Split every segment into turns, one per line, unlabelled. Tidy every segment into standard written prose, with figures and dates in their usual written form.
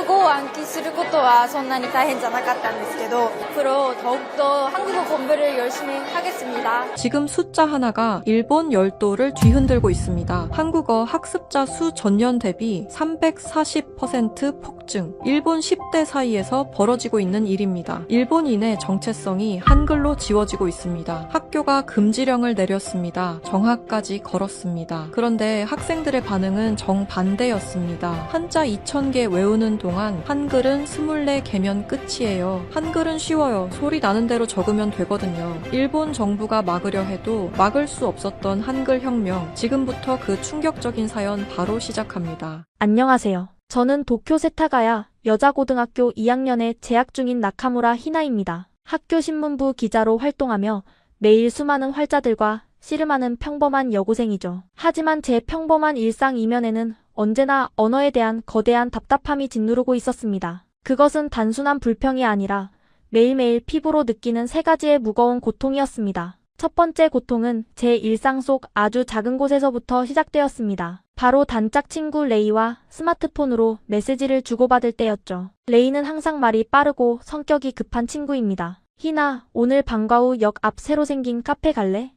国語を暗記することはそんなに大変じゃなかったんですけど앞으로 더욱더 한국어 공부를 열심히 하겠습니다.
지금 숫자 하나가 일본 열도를 뒤흔들고 있습니다. 한국어 학습자 수 전년 대비 340% 폭증. 일본 10대 사이에서 벌어지고 있는 일입니다. 일본인의 정체성이 한글로 지워지고 있습니다. 학교가 금지령을 내렸습니다. 정학까지 걸었습니다. 그런데 학생들의 반응은 정반대였습니다. 한자 2000개 외우는 동안 한글은 24개면 끝이에요. 한글은 쉬워요. 소리 나는 대로 적으면 되거든요. 일본 정부가 막으려 해도 막을 수 없었던 한글 혁명. 지금부터 그 충격적인 사연 바로 시작합니다.
안녕하세요. 저는 도쿄 세타가야 여자고등학교 2학년에 재학 중인 나카무라 히나입니다. 학교 신문부 기자로 활동하며 매일 수많은 활자들과 씨름하는 평범한 여고생이죠. 하지만 제 평범한 일상 이면에는 언제나 언어에 대한 거대한 답답함이 짓누르고 있었습니다. 그것은 단순한 불평이 아니라 매일매일 피부로 느끼는 세 가지의 무거운 고통이었습니다. 첫 번째 고통은 제 일상 속 아주 작은 곳에서부터 시작되었습니다. 바로 단짝 친구 레이와 스마트폰으로 메시지를 주고받을 때였죠. 레이는 항상 말이 빠르고 성격이 급한 친구입니다. 희나, 오늘 방과 후 역 앞 새로 생긴 카페 갈래?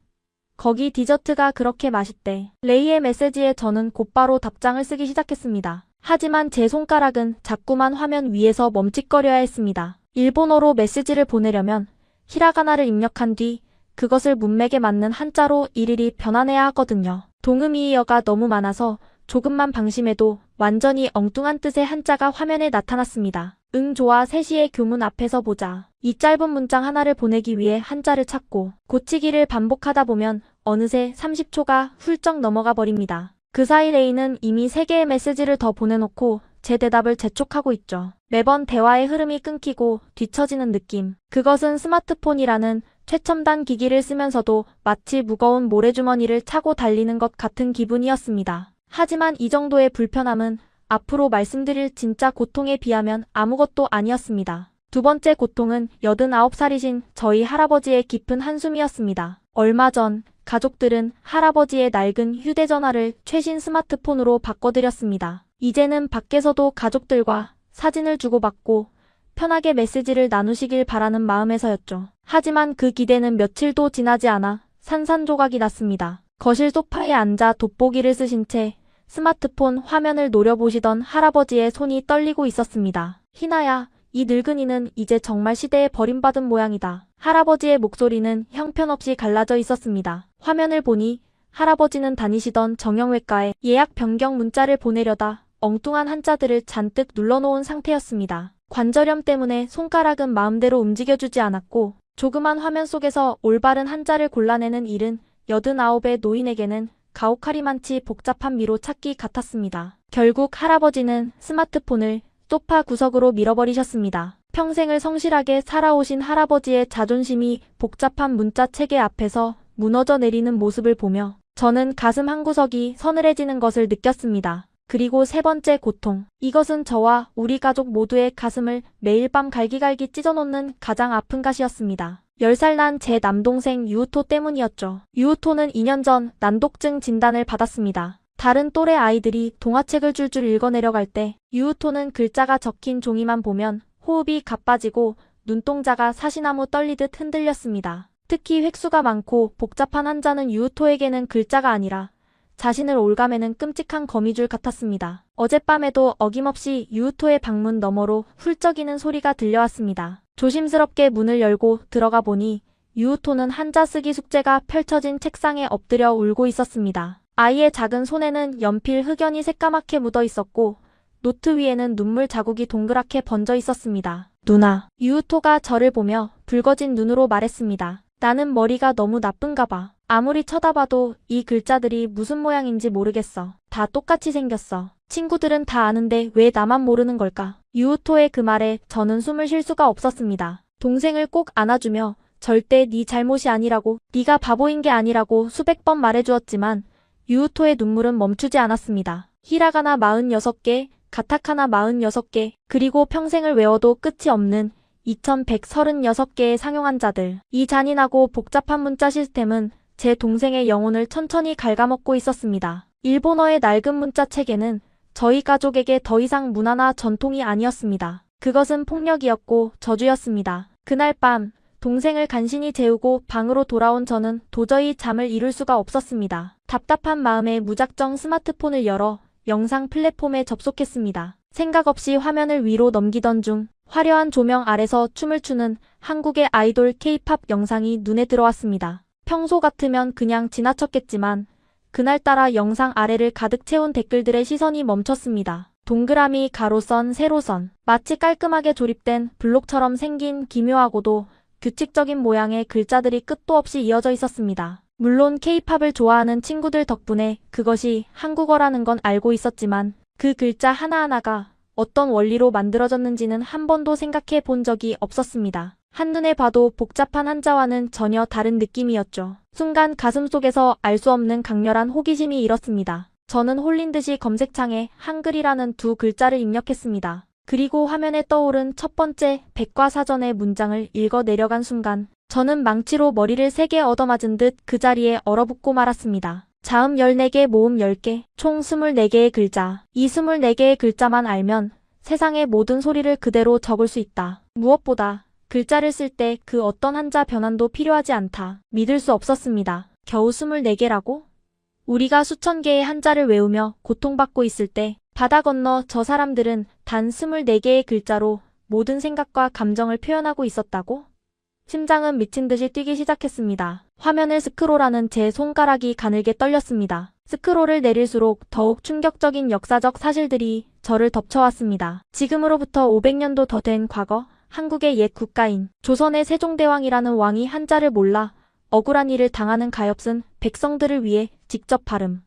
거기 디저트가 그렇게 맛있대. 레이의 메시지에 저는 곧바로 답장을 쓰기 시작했습니다. 하지만 제 손가락은 자꾸만 화면 위에서 멈칫거려야 했습니다. 일본어로 메시지를 보내려면 히라가나를 입력한 뒤 그것을 문맥에 맞는 한자로 일일이 변환해야 하거든요. 동음이의어가 너무 많아서 조금만 방심해도 완전히 엉뚱한 뜻의 한자가 화면에 나타났습니다. 응 좋아 3시에 교문 앞에서 보자. 이 짧은 문장 하나를 보내기 위해 한자를 찾고 고치기를 반복하다 보면 어느새 30초가 훌쩍 넘어가 버립니다. 그 사이 레이는 이미 3개의 메시지를 더 보내놓고 제 대답을 재촉하고 있죠. 매번 대화의 흐름이 끊기고 뒤처지는 느낌. 그것은 스마트폰이라는 최첨단 기기를 쓰면서도 마치 무거운 모래주머니를 차고 달리는 것 같은 기분이었습니다. 하지만 이 정도의 불편함은 앞으로 말씀드릴 진짜 고통에 비하면 아무것도 아니었습니다. 두 번째 고통은 89살이신 저희 할아버지의 깊은 한숨이었습니다. 얼마 전 가족들은 할아버지의 낡은 휴대전화를 최신 스마트폰으로 바꿔드렸습니다. 이제는 밖에서도 가족들과 사진을 주고받고 편하게 메시지를 나누시길 바라는 마음에서였죠. 하지만 그 기대는 며칠도 지나지 않아 산산조각이 났습니다. 거실 소파에 앉아 돋보기를 쓰신 채 스마트폰 화면을 노려보시던 할아버지의 손이 떨리고 있었습니다. 희나야, 이 늙은이는 이제 정말 시대에 버림받은 모양이다. 할아버지의 목소리는 형편없이 갈라져 있었습니다. 화면을 보니 할아버지는 다니시던 정형외과에 예약 변경 문자를 보내려다 엉뚱한 한자들을 잔뜩 눌러놓은 상태였습니다. 관절염 때문에 손가락은 마음대로 움직여주지 않았고 조그만 화면 속에서 올바른 한자를 골라내는 일은 89의 노인에게는 가오카리만치 복잡한 미로 찾기 같았습니다. 결국 할아버지는 스마트폰을 소파 구석으로 밀어버리셨습니다. 평생을 성실하게 살아오신 할아버지의 자존심이 복잡한 문자 체계 앞에서 무너져 내리는 모습을 보며 저는 가슴 한구석이 서늘해지는 것을 느꼈습니다. 그리고 세 번째 고통. 이것은 저와 우리 가족 모두의 가슴을 매일 밤 갈기갈기 찢어놓는 가장 아픈 가시였습니다. 10살 난 제 남동생 유우토 때문이었죠. 유우토는 2년 전 난독증 진단을 받았습니다. 다른 또래 아이들이 동화책을 줄줄 읽어내려갈 때 유우토는 글자가 적힌 종이만 보면 호흡이 가빠지고 눈동자가 사시나무 떨리듯 흔들렸습니다. 특히 획수가 많고 복잡한 한자는 유우토에게는 글자가 아니라 자신을 올가매는 끔찍한 거미줄 같았습니다. 어젯밤에도 어김없이 유우토의 방문 너머로 훌쩍이는 소리가 들려왔습니다. 조심스럽게 문을 열고 들어가 보니 유우토는 한자 쓰기 숙제가 펼쳐진 책상에 엎드려 울고 있었습니다. 아이의 작은 손에는 연필 흑연이 새까맣게 묻어 있었고 노트 위에는 눈물 자국이 동그랗게 번져 있었습니다. 누나. 유우토가 저를 보며 붉어진 눈으로 말했습니다. 나는 머리가 너무 나쁜가 봐. 아무리 쳐다봐도 이 글자들이 무슨 모양인지 모르겠어. 다 똑같이 생겼어. 친구들은 다 아는데 왜 나만 모르는 걸까? 유우토의 그 말에 저는 숨을 쉴 수가 없었습니다. 동생을 꼭 안아주며 절대 네 잘못이 아니라고, 네가 바보인 게 아니라고 수백 번 말해주었지만 유우토의 눈물은 멈추지 않았습니다. 히라가나 46개, 가타카나 46개, 그리고 평생을 외워도 끝이 없는 2136개의 상용한자들. 이 잔인하고 복잡한 문자 시스템은 제 동생의 영혼을 천천히 갉아먹고 있었습니다. 일본어의 낡은 문자 체계는 저희 가족에게 더 이상 문화나 전통이 아니었습니다. 그것은 폭력이었고 저주였습니다. 그날 밤 동생을 간신히 재우고 방으로 돌아온 저는 도저히 잠을 이룰 수가 없었습니다. 답답한 마음에 무작정 스마트폰을 열어 영상 플랫폼에 접속했습니다. 생각 없이 화면을 위로 넘기던 중 화려한 조명 아래서 춤을 추는 한국의 아이돌 K-팝 영상이 눈에 들어왔습니다. 평소 같으면 그냥 지나쳤겠지만 그날따라 영상 아래를 가득 채운 댓글들의 시선이 멈췄습니다. 동그라미, 가로선, 세로선, 마치 깔끔하게 조립된 블록처럼 생긴 기묘하고도 규칙적인 모양의 글자들이 끝도 없이 이어져 있었습니다. 물론 K-팝을 좋아하는 친구들 덕분에 그것이 한국어라는 건 알고 있었지만 그 글자 하나하나가 어떤 원리로 만들어졌는지는 한 번도 생각해 본 적이 없었습니다. 한눈에 봐도 복잡한 한자와는 전혀 다른 느낌이었죠. 순간 가슴속에서 알 수 없는 강렬한 호기심이 일었습니다. 저는 홀린 듯이 검색창에 한글이라는 두 글자를 입력했습니다. 그리고 화면에 떠오른 첫 번째 백과사전의 문장을 읽어 내려간 순간 저는 망치로 머리를 세게 얻어맞은 듯 그 자리에 얼어붙고 말았습니다. 자음 14개, 모음 10개, 총 24개의 글자. 이 24개의 글자만 알면 세상의 모든 소리를 그대로 적을 수 있다. 무엇보다 글자를 쓸 때 그 어떤 한자 변환도 필요하지 않다. 믿을 수 없었습니다. 겨우 24개라고? 우리가 수천 개의 한자를 외우며 고통받고 있을 때 바다 건너 저 사람들은 단 24개의 글자로 모든 생각과 감정을 표현하고 있었다고? 심장은 미친 듯이 뛰기 시작했습니다. 화면을 스크롤하는 제 손가락이 가늘게 떨렸습니다. 스크롤을 내릴수록 더욱 충격적인 역사적 사실들이 저를 덮쳐왔습니다. 지금으로부터 500년도 더 된 과거, 한국의 옛 국가인 조선의 세종대왕이라는 왕이 한자를 몰라 억울한 일을 당하는 가엾은 백성들을 위해 직접 발음,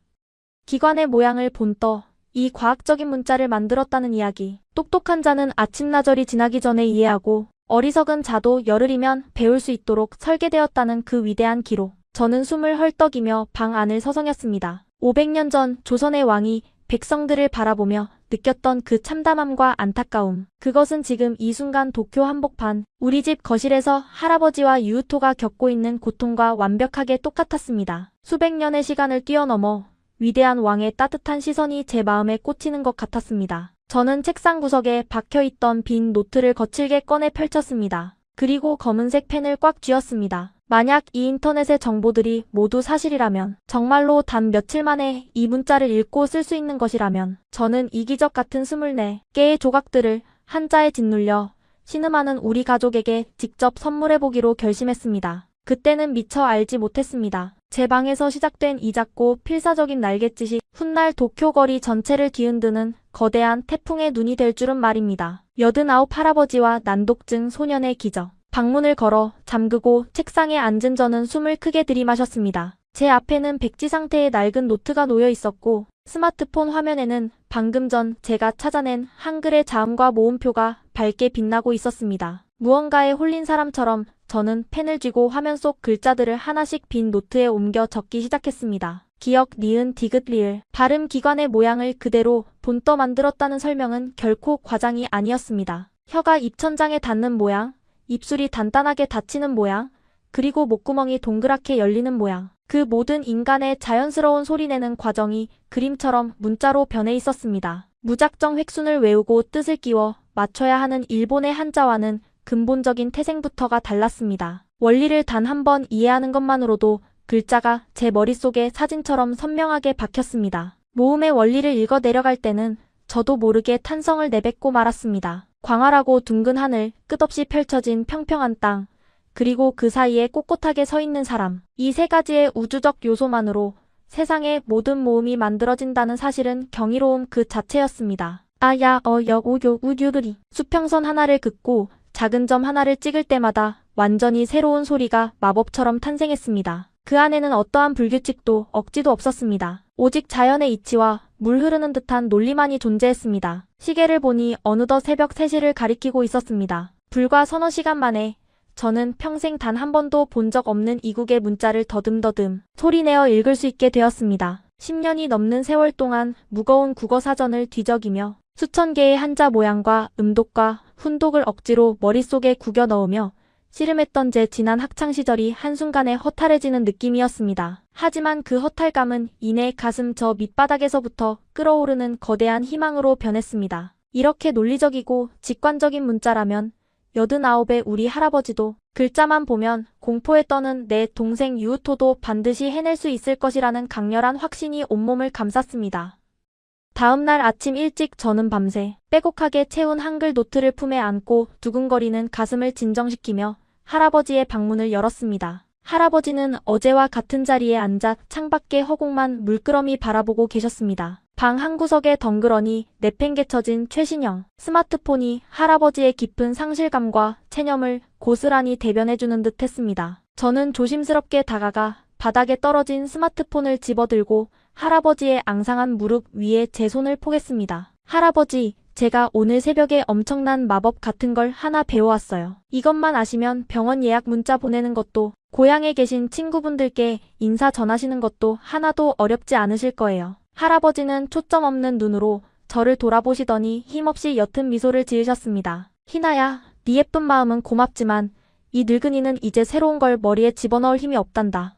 기관의 모양을 본떠 이 과학적인 문자를 만들었다는 이야기. 똑똑한 자는 아침나절이 지나기 전에 이해하고 어리석은 자도 열흘이면 배울 수 있도록 설계되었다는 그 위대한 기록. 저는 숨을 헐떡이며 방 안을 서성였습니다. 500년 전 조선의 왕이 백성들을 바라보며 느꼈던 그 참담함과 안타까움. 그것은 지금 이 순간 도쿄 한복판, 우리 집 거실에서 할아버지와 유우토가 겪고 있는 고통과 완벽하게 똑같았습니다. 수백 년의 시간을 뛰어넘어 위대한 왕의 따뜻한 시선이 제 마음에 꽂히는 것 같았습니다. 저는 책상 구석에 박혀있던 빈 노트를 거칠게 꺼내 펼쳤습니다. 그리고 검은색 펜을 꽉 쥐었습니다. 만약 이 인터넷의 정보들이 모두 사실이라면, 정말로 단 며칠 만에 이 문자를 읽고 쓸 수 있는 것이라면, 저는 이 기적 같은 24개의 조각들을 한자에 짓눌려 신음하는 우리 가족에게 직접 선물해보기로 결심했습니다. 그때는 미처 알지 못했습니다. 제 방에서 시작된 이 작고 필사적인 날갯짓이 훗날 도쿄 거리 전체를 뒤흔드는 거대한 태풍의 눈이 될 줄은 말입니다. 89 할아버지와 난독증 소년의 기적. 방문을 걸어 잠그고 책상에 앉은 저는 숨을 크게 들이마셨습니다. 제 앞에는 백지 상태의 낡은 노트가 놓여 있었고 스마트폰 화면에는 방금 전 제가 찾아낸 한글의 자음과 모음표가 밝게 빛나고 있었습니다. 무언가에 홀린 사람처럼 저는 펜을 쥐고 화면 속 글자들을 하나씩 빈 노트에 옮겨 적기 시작했습니다. 기역, 니은, 디귿, 리을. 발음 기관의 모양을 그대로 본떠 만들었다는 설명은 결코 과장이 아니었습니다. 혀가 입천장에 닿는 모양, 입술이 단단하게 닫히는 모양, 그리고 목구멍이 동그랗게 열리는 모양. 그 모든 인간의 자연스러운 소리내는 과정이 그림처럼 문자로 변해 있었습니다. 무작정 획순을 외우고 뜻을 끼워 맞춰야 하는 일본의 한자와는 근본적인 태생부터가 달랐습니다. 원리를 단 한 번 이해하는 것만으로도 글자가 제 머릿속에 사진처럼 선명하게 박혔습니다. 모음의 원리를 읽어 내려갈 때는 저도 모르게 탄성을 내뱉고 말았습니다. 광활하고 둥근 하늘, 끝없이 펼쳐진 평평한 땅, 그리고 그 사이에 꼿꼿하게 서 있는 사람. 이 세 가지의 우주적 요소만으로 세상의 모든 모음이 만들어진다는 사실은 경이로움 그 자체였습니다. 아, 야, 어, 여, 우, 요, 우, 유, 리. 수평선 하나를 긋고 작은 점 하나를 찍을 때마다 완전히 새로운 소리가 마법처럼 탄생했습니다. 그 안에는 어떠한 불규칙도 억지도 없었습니다. 오직 자연의 이치와 물 흐르는 듯한 논리만이 존재했습니다. 시계를 보니 어느덧 새벽 3시를 가리키고 있었습니다. 불과 서너 시간 만에 저는 평생 단 한 번도 본 적 없는 이국의 문자를 더듬더듬 소리내어 읽을 수 있게 되었습니다. 10년이 넘는 세월 동안 무거운 국어사전을 뒤적이며 수천 개의 한자 모양과 음독과 훈독을 억지로 머릿속에 구겨 넣으며 씨름했던 제 지난 학창시절이 한순간에 허탈해지는 느낌이었습니다. 하지만 그 허탈감은 이내 가슴 저 밑바닥에서부터 끓어오르는 거대한 희망으로 변했습니다. 이렇게 논리적이고 직관적인 문자라면 89의 우리 할아버지도 글자만 보면 공포에 떠는 내 동생 유우토도 반드시 해낼 수 있을 것이라는 강렬한 확신이 온몸을 감쌌습니다. 다음 날 아침 일찍 저는 밤새 빼곡하게 채운 한글 노트를 품에 안고 두근거리는 가슴을 진정시키며 할아버지의 방문을 열었습니다. 할아버지는 어제와 같은 자리에 앉아 창밖의 허공만 물끄러미 바라보고 계셨습니다. 방 한구석에 덩그러니 내팽개쳐진 최신형 스마트폰이 할아버지의 깊은 상실감과 체념을 고스란히 대변해주는 듯 했습니다. 저는 조심스럽게 다가가 바닥에 떨어진 스마트폰을 집어들고 할아버지의 앙상한 무릎 위에 제 손을 포겠습니다. 할아버지, 제가 오늘 새벽에 엄청난 마법 같은 걸 하나 배워왔어요. 이것만 아시면 병원 예약 문자 보내는 것도 고향에 계신 친구분들께 인사 전하시는 것도 하나도 어렵지 않으실 거예요. 할아버지는 초점 없는 눈으로 저를 돌아보시더니 힘없이 옅은 미소를 지으셨습니다. 희나야, 네 예쁜 마음은 고맙지만 이 늙은이는 이제 새로운 걸 머리에 집어넣을 힘이 없단다.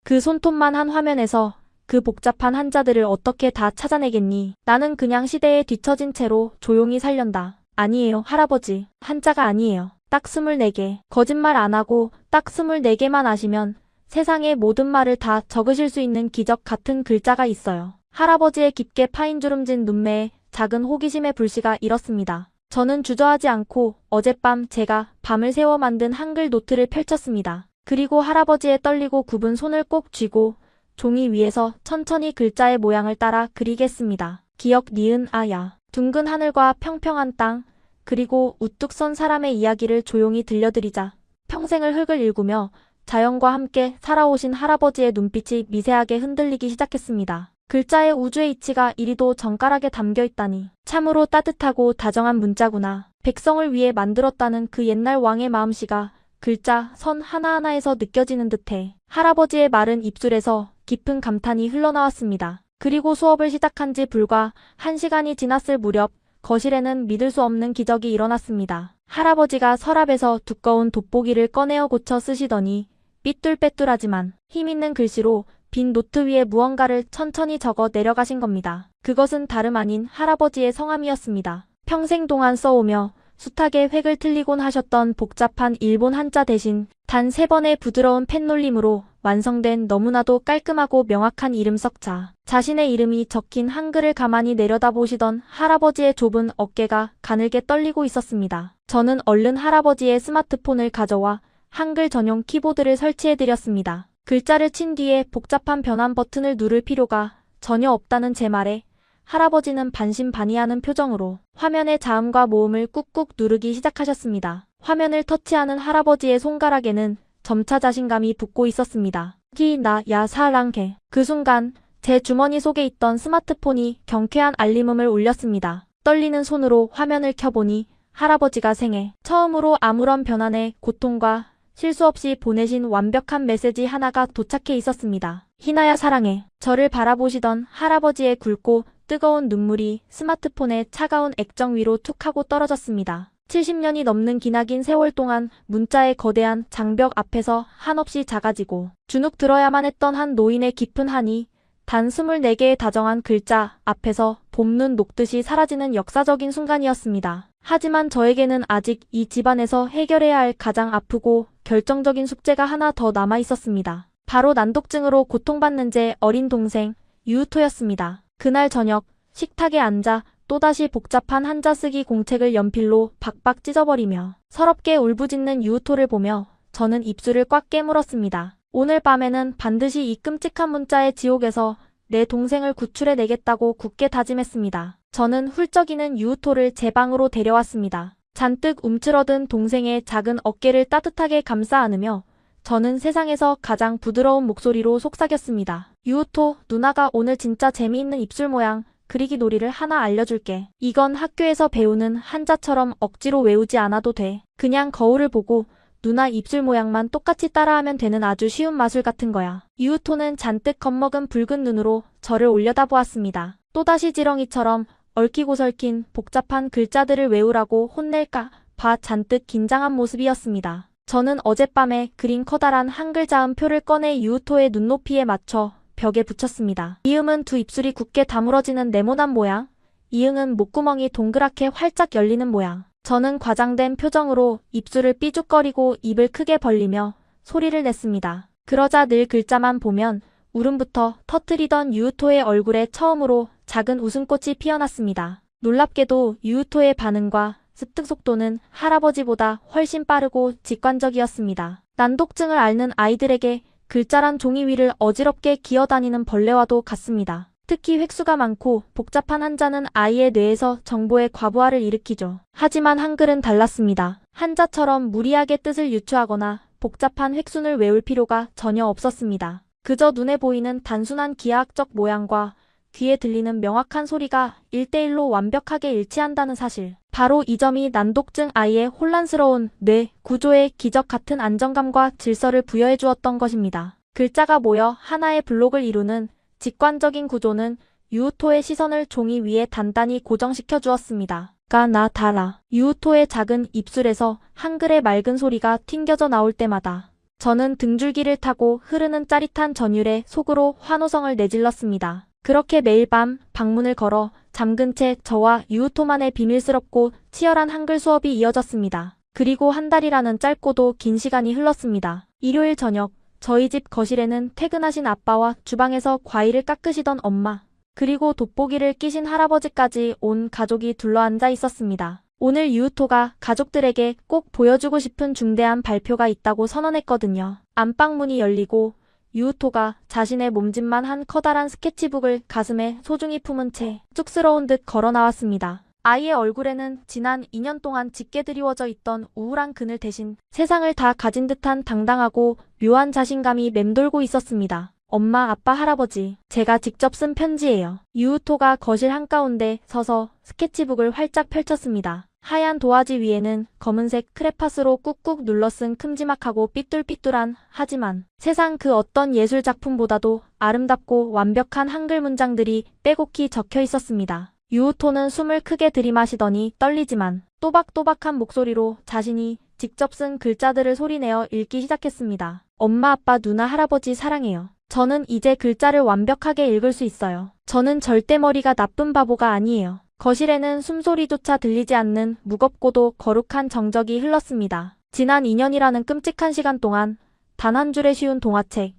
그 손톱만 한 화면에서 그 복잡한 한자들을 어떻게 다 찾아내겠니? 나는 그냥 시대에 뒤처진 채로 조용히 살련다. 아니에요, 할아버지. 한자가 아니에요. 딱 24개. 거짓말 안 하고 딱 24개만 아시면 세상의 모든 말을 다 적으실 수 있는 기적 같은 글자가 있어요. 할아버지의 깊게 파인 주름진 눈매에 작은 호기심의 불씨가 일었습니다. 저는 주저하지 않고 어젯밤 제가 밤을 새워 만든 한글 노트를 펼쳤습니다. 그리고 할아버지의 떨리고 굽은 손을 꼭 쥐고 종이 위에서 천천히 글자의 모양을 따라 그리겠습니다. 기억 니은 아야. 둥근 하늘과 평평한 땅, 그리고 우뚝 선 사람의 이야기를 조용히 들려드리자. 평생을 흙을 일구며 자연과 함께 살아오신 할아버지의 눈빛이 미세하게 흔들리기 시작했습니다. 글자의 우주의 이치가 이리도 정갈하게 담겨있다니. 참으로 따뜻하고 다정한 문자구나. 백성을 위해 만들었다는 그 옛날 왕의 마음씨가 글자, 선 하나하나에서 느껴지는 듯해. 할아버지의 마른 입술에서 깊은 감탄이 흘러나왔습니다. 그리고 수업을 시작한 지 불과 1시간이 지났을 무렵 거실에는 믿을 수 없는 기적이 일어났습니다. 할아버지가 서랍에서 두꺼운 돋보기를 꺼내어 고쳐 쓰시더니 삐뚤빼뚤하지만 힘있는 글씨로 빈 노트 위에 무언가를 천천히 적어 내려가신 겁니다. 그것은 다름 아닌 할아버지의 성함이었습니다. 평생 동안 써오며 숱하게 획을 틀리곤 하셨던 복잡한 일본 한자 대신 단 3번의 부드러운 펜놀림으로 완성된 너무나도 깔끔하고 명확한 이름 석자. 자신의 이름이 적힌 한글을 가만히 내려다보시던 할아버지의 좁은 어깨가 가늘게 떨리고 있었습니다. 저는 얼른 할아버지의 스마트폰을 가져와 한글 전용 키보드를 설치해드렸습니다. 글자를 친 뒤에 복잡한 변환 버튼을 누를 필요가 전혀 없다는 제 말에 할아버지는 반신반의하는 표정으로 화면의 자음과 모음을 꾹꾹 누르기 시작하셨습니다. 화면을 터치하는 할아버지의 손가락에는 점차 자신감이 붙고 있었습니다. 나 사랑해. 그 순간 제 주머니 속에 있던 스마트폰이 경쾌한 알림음을 울렸습니다. 떨리는 손으로 화면을 켜보니 할아버지가 생애 처음으로 아무런 변환의 고통과 실수 없이 보내신 완벽한 메시지 하나가 도착해 있었습니다. 희나야 사랑해. 저를 바라보시던 할아버지의 굵고 뜨거운 눈물이 스마트폰의 차가운 액정 위로 툭 하고 떨어졌습니다. 70년이 넘는 기나긴 세월 동안 문자의 거대한 장벽 앞에서 한없이 작아지고 주눅 들어야만 했던 한 노인의 깊은 한이 단 24개의 다정한 글자 앞에서 봄눈 녹듯이 사라지는 역사적인 순간이었습니다. 하지만 저에게는 아직 이 집안에서 해결해야 할 가장 아프고 결정적인 숙제가 하나 더 남아 있었습니다. 바로 난독증으로 고통받는 제 어린 동생 유우토였습니다. 그날 저녁 식탁에 앉아 또다시 복잡한 한자 쓰기 공책을 연필로 박박 찢어버리며 서럽게 울부짖는 유우토를 보며 저는 입술을 꽉 깨물었습니다. 오늘 밤에는 반드시 이 끔찍한 문자의 지옥에서 내 동생을 구출해내겠다고 굳게 다짐했습니다. 저는 훌쩍이는 유우토를 제 방으로 데려왔습니다. 잔뜩 움츠러든 동생의 작은 어깨를 따뜻하게 감싸 안으며 저는 세상에서 가장 부드러운 목소리로 속삭였습니다. 유우토, 누나가 오늘 진짜 재미있는 입술 모양 그리기 놀이를 하나 알려줄게. 이건 학교에서 배우는 한자처럼 억지로 외우지 않아도 돼. 그냥 거울을 보고 누나 입술 모양만 똑같이 따라하면 되는 아주 쉬운 마술 같은 거야. 유우토는 잔뜩 겁먹은 붉은 눈으로 저를 올려다보았습니다. 또다시 지렁이처럼 얽히고 설킨 복잡한 글자들을 외우라고 혼낼까 봐 잔뜩 긴장한 모습이었습니다. 저는 어젯밤에 그린 커다란 한글 자음 표를 꺼내 유우토의 눈높이에 맞춰 벽에 붙였습니다. 이음은 두 입술이 굳게 다물어지는 네모난 모양, 이응은 목구멍이 동그랗게 활짝 열리는 모양. 저는 과장된 표정으로 입술을 삐죽거리고 입을 크게 벌리며 소리를 냈습니다. 그러자 늘 글자만 보면 울음부터 터뜨리던 유우토의 얼굴에 처음으로 작은 웃음꽃이 피어났습니다. 놀랍게도 유우토의 반응과 습득 속도는 할아버지보다 훨씬 빠르고 직관적이었습니다. 난독증을 앓는 아이들에게 글자란 종이 위를 어지럽게 기어다니는 벌레와도 같습니다. 특히 획수가 많고 복잡한 한자는 아이의 뇌에서 정보의 과부하를 일으키죠. 하지만 한글은 달랐습니다. 한자처럼 무리하게 뜻을 유추하거나 복잡한 획순을 외울 필요가 전혀 없었습니다. 그저 눈에 보이는 단순한 기하학적 모양과 귀에 들리는 명확한 소리가 1대1로 완벽하게 일치한다는 사실. 바로 이 점이 난독증 아이의 혼란스러운 뇌 구조에 기적 같은 안정감과 질서를 부여해 주었던 것입니다. 글자가 모여 하나의 블록을 이루는 직관적인 구조는 유우토의 시선을 종이 위에 단단히 고정시켜 주었습니다. 나 달아. 유우토의 작은 입술에서 한글의 맑은 소리가 튕겨져 나올 때마다 저는 등줄기를 타고 흐르는 짜릿한 전율에 속으로 환호성을 내질렀습니다. 그렇게 매일 밤 방문을 걸어 잠근 채 저와 유우토만의 비밀스럽고 치열한 한글 수업이 이어졌습니다. 그리고 한 달이라는 짧고도 긴 시간이 흘렀습니다. 일요일 저녁 저희 집 거실에는 퇴근하신 아빠와 주방에서 과일을 깎으시던 엄마, 그리고 돋보기를 끼신 할아버지까지 온 가족이 둘러앉아 있었습니다. 오늘 유우토가 가족들에게 꼭 보여주고 싶은 중대한 발표가 있다고 선언했거든요. 안방문이 열리고 유우토가 자신의 몸짓만 한 커다란 스케치북을 가슴에 소중히 품은 채 쑥스러운 듯 걸어 나왔습니다. 아이의 얼굴에는 지난 2년 동안 짙게 드리워져 있던 우울한 그늘 대신 세상을 다 가진 듯한 당당하고 묘한 자신감이 맴돌고 있었습니다. 엄마, 아빠, 할아버지, 제가 직접 쓴 편지예요. 유우토가 거실 한가운데 서서 스케치북을 활짝 펼쳤습니다. 하얀 도화지 위에는 검은색 크레파스로 꾹꾹 눌러 쓴 큼지막하고 삐뚤삐뚤한 하지만 세상 그 어떤 예술 작품보다도 아름답고 완벽한 한글 문장들이 빼곡히 적혀 있었습니다. 유우토는 숨을 크게 들이마시더니 떨리지만 또박또박한 목소리로 자신이 직접 쓴 글자들을 소리내어 읽기 시작했습니다. 엄마, 아빠, 누나, 할아버지 사랑해요. 저는 이제 글자를 완벽하게 읽을 수 있어요. 저는 절대 머리가 나쁜 바보가 아니에요. 거실에는 숨소리조차 들리지 않는 무겁고도 거룩한 정적이 흘렀습니다. 지난 2년이라는 끔찍한 시간 동안 단 한 줄의 쉬운 동화책,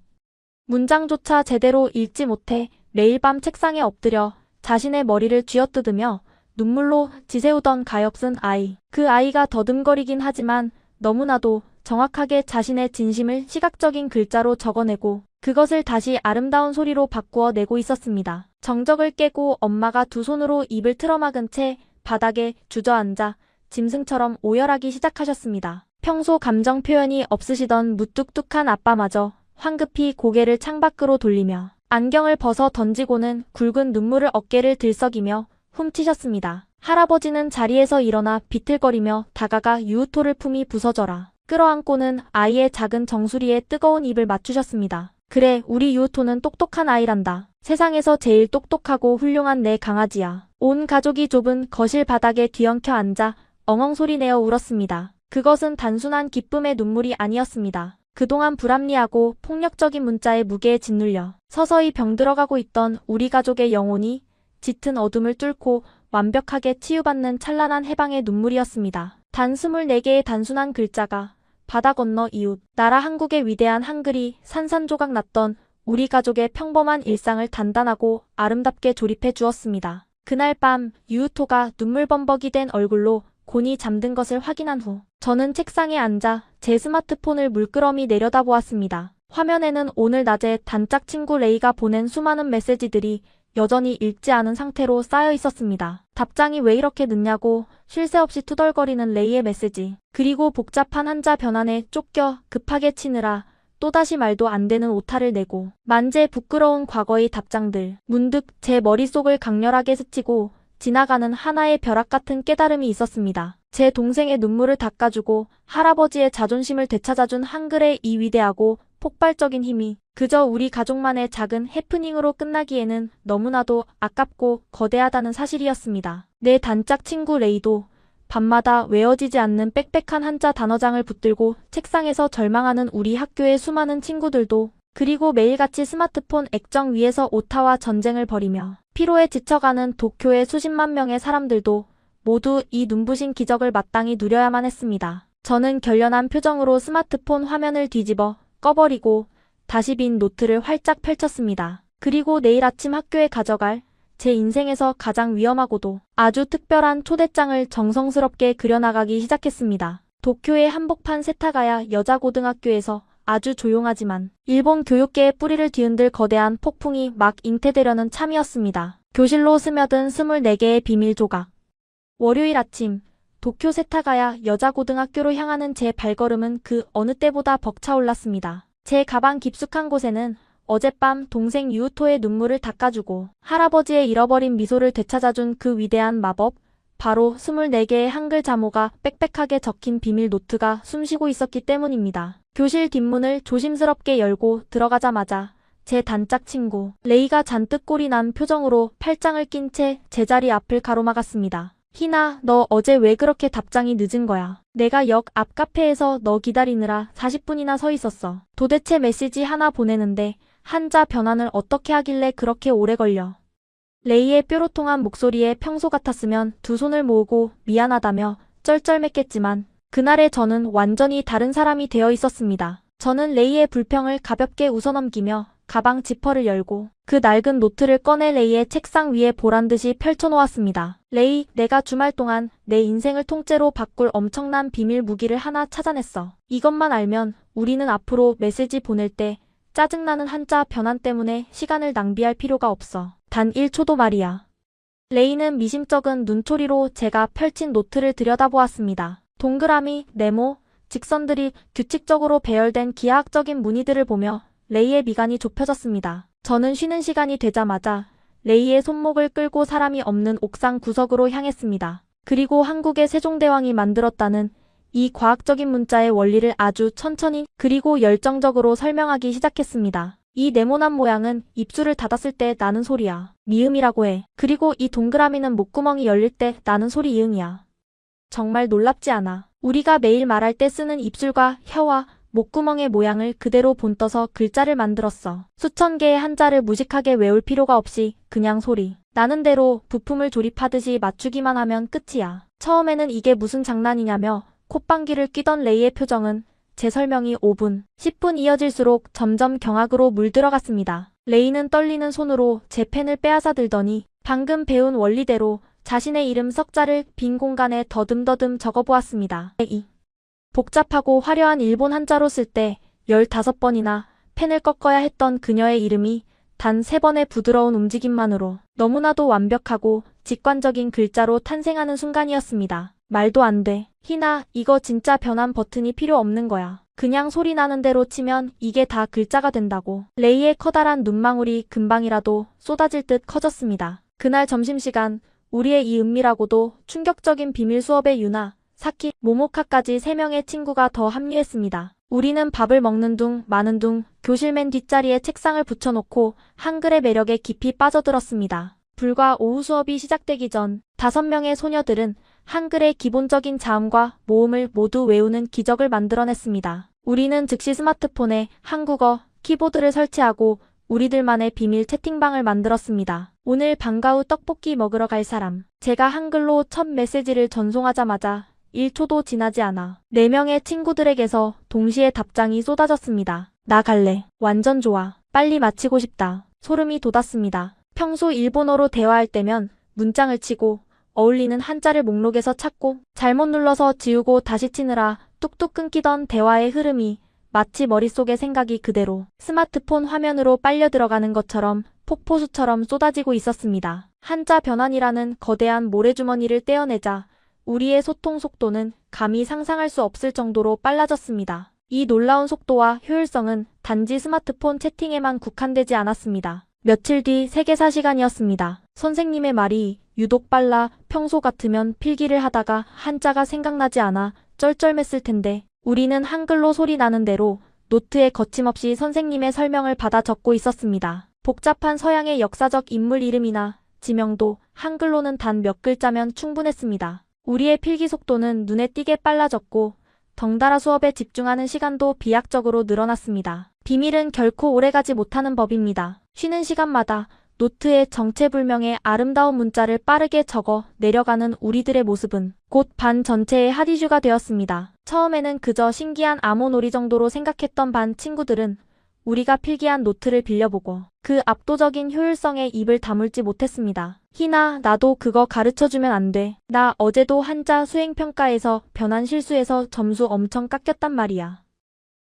문장조차 제대로 읽지 못해 매일 밤 책상에 엎드려 자신의 머리를 쥐어뜯으며 눈물로 지새우던 가엾은 아이. 그 아이가 더듬거리긴 하지만 너무나도 정확하게 자신의 진심을 시각적인 글자로 적어내고 그것을 다시 아름다운 소리로 바꾸어 내고 있었습니다. 정적을 깨고 엄마가 두 손으로 입을 틀어막은 채 바닥에 주저앉아 짐승처럼 오열하기 시작하셨습니다. 평소 감정 표현이 없으시던 무뚝뚝한 아빠마저 황급히 고개를 창밖으로 돌리며 안경을 벗어 던지고는 굵은 눈물을 어깨를 들썩이며 훔치셨습니다. 할아버지는 자리에서 일어나 비틀거리며 다가가 유우토를 품이 부서져라 끌어안고는 아이의 작은 정수리에 뜨거운 입을 맞추셨습니다. 그래, 우리 유우토는 똑똑한 아이란다. 세상에서 제일 똑똑하고 훌륭한 내 강아지야. 온 가족이 좁은 거실 바닥에 뒤엉켜 앉아 엉엉 소리내어 울었습니다. 그것은 단순한 기쁨의 눈물이 아니었습니다. 그동안 불합리하고 폭력적인 문자의 무게에 짓눌려 서서히 병들어가고 있던 우리 가족의 영혼이 짙은 어둠을 뚫고 완벽하게 치유받는 찬란한 해방의 눈물이었습니다. 단 24개의 단순한 글자가 바다 건너 이웃, 나라 한국의 위대한 한글이 산산조각 났던 우리 가족의 평범한 일상을 단단하고 아름답게 조립해 주었습니다. 그날 밤 유우토가 눈물범벅이 된 얼굴로 곤히 잠든 것을 확인한 후 저는 책상에 앉아 제 스마트폰을 물끄러미 내려다보았습니다. 화면에는 오늘 낮에 단짝 친구 레이가 보낸 수많은 메시지들이 여전히 읽지 않은 상태로 쌓여 있었습니다. 답장이 왜 이렇게 늦냐고 쉴 새 없이 투덜거리는 레이의 메시지. 그리고 복잡한 한자 변환에 쫓겨 급하게 치느라 또다시 말도 안 되는 오타를 내고 만재 부끄러운 과거의 답장들. 문득 제 머릿속을 강렬하게 스치고 지나가는 하나의 벼락 같은 깨달음이 있었습니다. 제 동생의 눈물을 닦아주고 할아버지의 자존심을 되찾아준 한글의 이 위대하고 폭발적인 힘이 그저 우리 가족만의 작은 해프닝으로 끝나기에는 너무나도 아깝고 거대하다는 사실이었습니다. 내 단짝 친구 레이도 밤마다 외워지지 않는 빽빽한 한자 단어장을 붙들고 책상에서 절망하는 우리 학교의 수많은 친구들도, 그리고 매일같이 스마트폰 액정 위에서 오타와 전쟁을 벌이며 피로에 지쳐가는 도쿄의 수십만 명의 사람들도 모두 이 눈부신 기적을 마땅히 누려야만 했습니다. 저는 결연한 표정으로 스마트폰 화면을 뒤집어 꺼버리고 다시 빈 노트를 활짝 펼쳤습니다. 그리고 내일 아침 학교에 가져갈 제 인생에서 가장 위험하고도 아주 특별한 초대장을 정성스럽게 그려나가기 시작했습니다. 도쿄의 한복판 세타가야 여자고등학교에서 아주 조용하지만 일본 교육계의 뿌리를 뒤흔들 거대한 폭풍이 막 잉태되려는 참이었습니다. 교실로 스며든 24개의 비밀 조각. 월요일 아침 도쿄 세타가야 여자고등학교로 향하는 제 발걸음은 그 어느 때보다 벅차올랐습니다. 제 가방 깊숙한 곳에는 어젯밤 동생 유우토의 눈물을 닦아주고 할아버지의 잃어버린 미소를 되찾아준 그 위대한 마법, 바로 24개의 한글 자모가 빽빽하게 적힌 비밀 노트가 숨쉬고 있었기 때문입니다. 교실 뒷문을 조심스럽게 열고 들어가자마자 제 단짝 친구 레이가 잔뜩 꼴이 난 표정으로 팔짱을 낀 채 제자리 앞을 가로막았습니다. 희나, 너 어제 왜 그렇게 답장이 늦은 거야? 내가 역 앞 카페에서 너 기다리느라 40분이나 서 있었어. 도대체 메시지 하나 보내는데 한자 변환을 어떻게 하길래 그렇게 오래 걸려? 레이의 뾰로통한 목소리에 평소 같았으면 두 손을 모으고 미안하다며 쩔쩔맸겠지만 그날의 저는 완전히 다른 사람이 되어 있었습니다. 저는 레이의 불평을 가볍게 웃어넘기며 가방 지퍼를 열고 그 낡은 노트를 꺼내 레이의 책상 위에 보란듯이 펼쳐놓았습니다. 레이, 내가 주말 동안 내 인생을 통째로 바꿀 엄청난 비밀 무기를 하나 찾아냈어. 이것만 알면 우리는 앞으로 메시지 보낼 때 짜증나는 한자 변환 때문에 시간을 낭비할 필요가 없어. 단 1초도 말이야. 레이는 미심쩍은 눈초리로 제가 펼친 노트를 들여다보았습니다. 동그라미, 네모, 직선들이 규칙적으로 배열된 기하학적인 무늬들을 보며 레이의 미간이 좁혀졌습니다. 저는 쉬는 시간이 되자마자 레이의 손목을 끌고 사람이 없는 옥상 구석으로 향했습니다. 그리고 한국의 세종대왕이 만들었다는 이 과학적인 문자의 원리를 아주 천천히 그리고 열정적으로 설명하기 시작했습니다. 이 네모난 모양은 입술을 닫았을 때 나는 소리야. 미음이라고 해. 그리고 이 동그라미는 목구멍이 열릴 때 나는 소리 이응이야. 정말 놀랍지 않아? 우리가 매일 말할 때 쓰는 입술과 혀와 목구멍의 모양을 그대로 본떠서 글자를 만들었어. 수천 개의 한자를 무식하게 외울 필요가 없이 그냥 소리 나는 대로 부품을 조립하듯이 맞추기만 하면 끝이야. 처음에는 이게 무슨 장난이냐며 콧방귀를 뀌던 레이의 표정은 제 설명이 5분, 10분 이어질수록 점점 경악으로 물들어갔습니다. 레이는 떨리는 손으로 제 펜을 빼앗아 들더니 방금 배운 원리대로 자신의 이름 석자를 빈 공간에 더듬더듬 적어보았습니다. 레이. 복잡하고 화려한 일본 한자로 쓸 때 15번이나 펜을 꺾어야 했던 그녀의 이름이 단 3번의 부드러운 움직임만으로 너무나도 완벽하고 직관적인 글자로 탄생하는 순간이었습니다. 말도 안 돼. 희나, 이거 진짜 변환 버튼이 필요 없는 거야. 그냥 소리 나는 대로 치면 이게 다 글자가 된다고. 레이의 커다란 눈망울이 금방이라도 쏟아질 듯 커졌습니다. 그날 점심시간 우리의 이 은밀하고도 충격적인 비밀 수업에 유나, 사키, 모모카까지 3명의 친구가 더 합류했습니다. 우리는 밥을 먹는 둥 마는 둥 교실 맨 뒷자리에 책상을 붙여놓고 한글의 매력에 깊이 빠져들었습니다. 불과 오후 수업이 시작되기 전 5명의 소녀들은 한글의 기본적인 자음과 모음을 모두 외우는 기적을 만들어냈습니다. 우리는 즉시 스마트폰에 한국어 키보드를 설치하고 우리들만의 비밀 채팅방을 만들었습니다. 오늘 방과 후 떡볶이 먹으러 갈 사람. 제가 한글로 첫 메시지를 전송하자마자 1초도 지나지 않아 4명의 친구들에게서 동시에 답장이 쏟아졌습니다. 나 갈래. 완전 좋아. 빨리 마치고 싶다. 소름이 돋았습니다. 평소 일본어로 대화할 때면 문장을 치고 어울리는 한자를 목록에서 찾고 잘못 눌러서 지우고 다시 치느라 뚝뚝 끊기던 대화의 흐름이 마치 머릿속의 생각이 그대로 스마트폰 화면으로 빨려 들어가는 것처럼 폭포수처럼 쏟아지고 있었습니다. 한자 변환이라는 거대한 모래주머니를 떼어내자 우리의 소통 속도는 감히 상상할 수 없을 정도로 빨라졌습니다. 이 놀라운 속도와 효율성은 단지 스마트폰 채팅에만 국한되지 않았습니다. 며칠 뒤 세계사 시간이었습니다. 선생님의 말이 유독 빨라 평소 같으면 필기를 하다가 한자가 생각나지 않아 쩔쩔맸을 텐데 우리는 한글로 소리 나는 대로 노트에 거침없이 선생님의 설명을 받아 적고 있었습니다. 복잡한 서양의 역사적 인물 이름이나 지명도 한글로는 단 몇 글자면 충분했습니다. 우리의 필기 속도는 눈에 띄게 빨라졌고 덩달아 수업에 집중하는 시간도 비약적으로 늘어났습니다. 비밀은 결코 오래가지 못하는 법입니다. 쉬는 시간마다 노트에 정체불명의 아름다운 문자를 빠르게 적어 내려가는 우리들의 모습은 곧 반 전체의 핫이슈가 되었습니다. 처음에는 그저 신기한 암호놀이 정도로 생각했던 반 친구들은 우리가 필기한 노트를 빌려보고 그 압도적인 효율성에 입을 다물지 못했습니다. 희나, 나도 그거 가르쳐주면 안 돼. 나 어제도 한자 수행평가에서 변환 실수해서 점수 엄청 깎였단 말이야.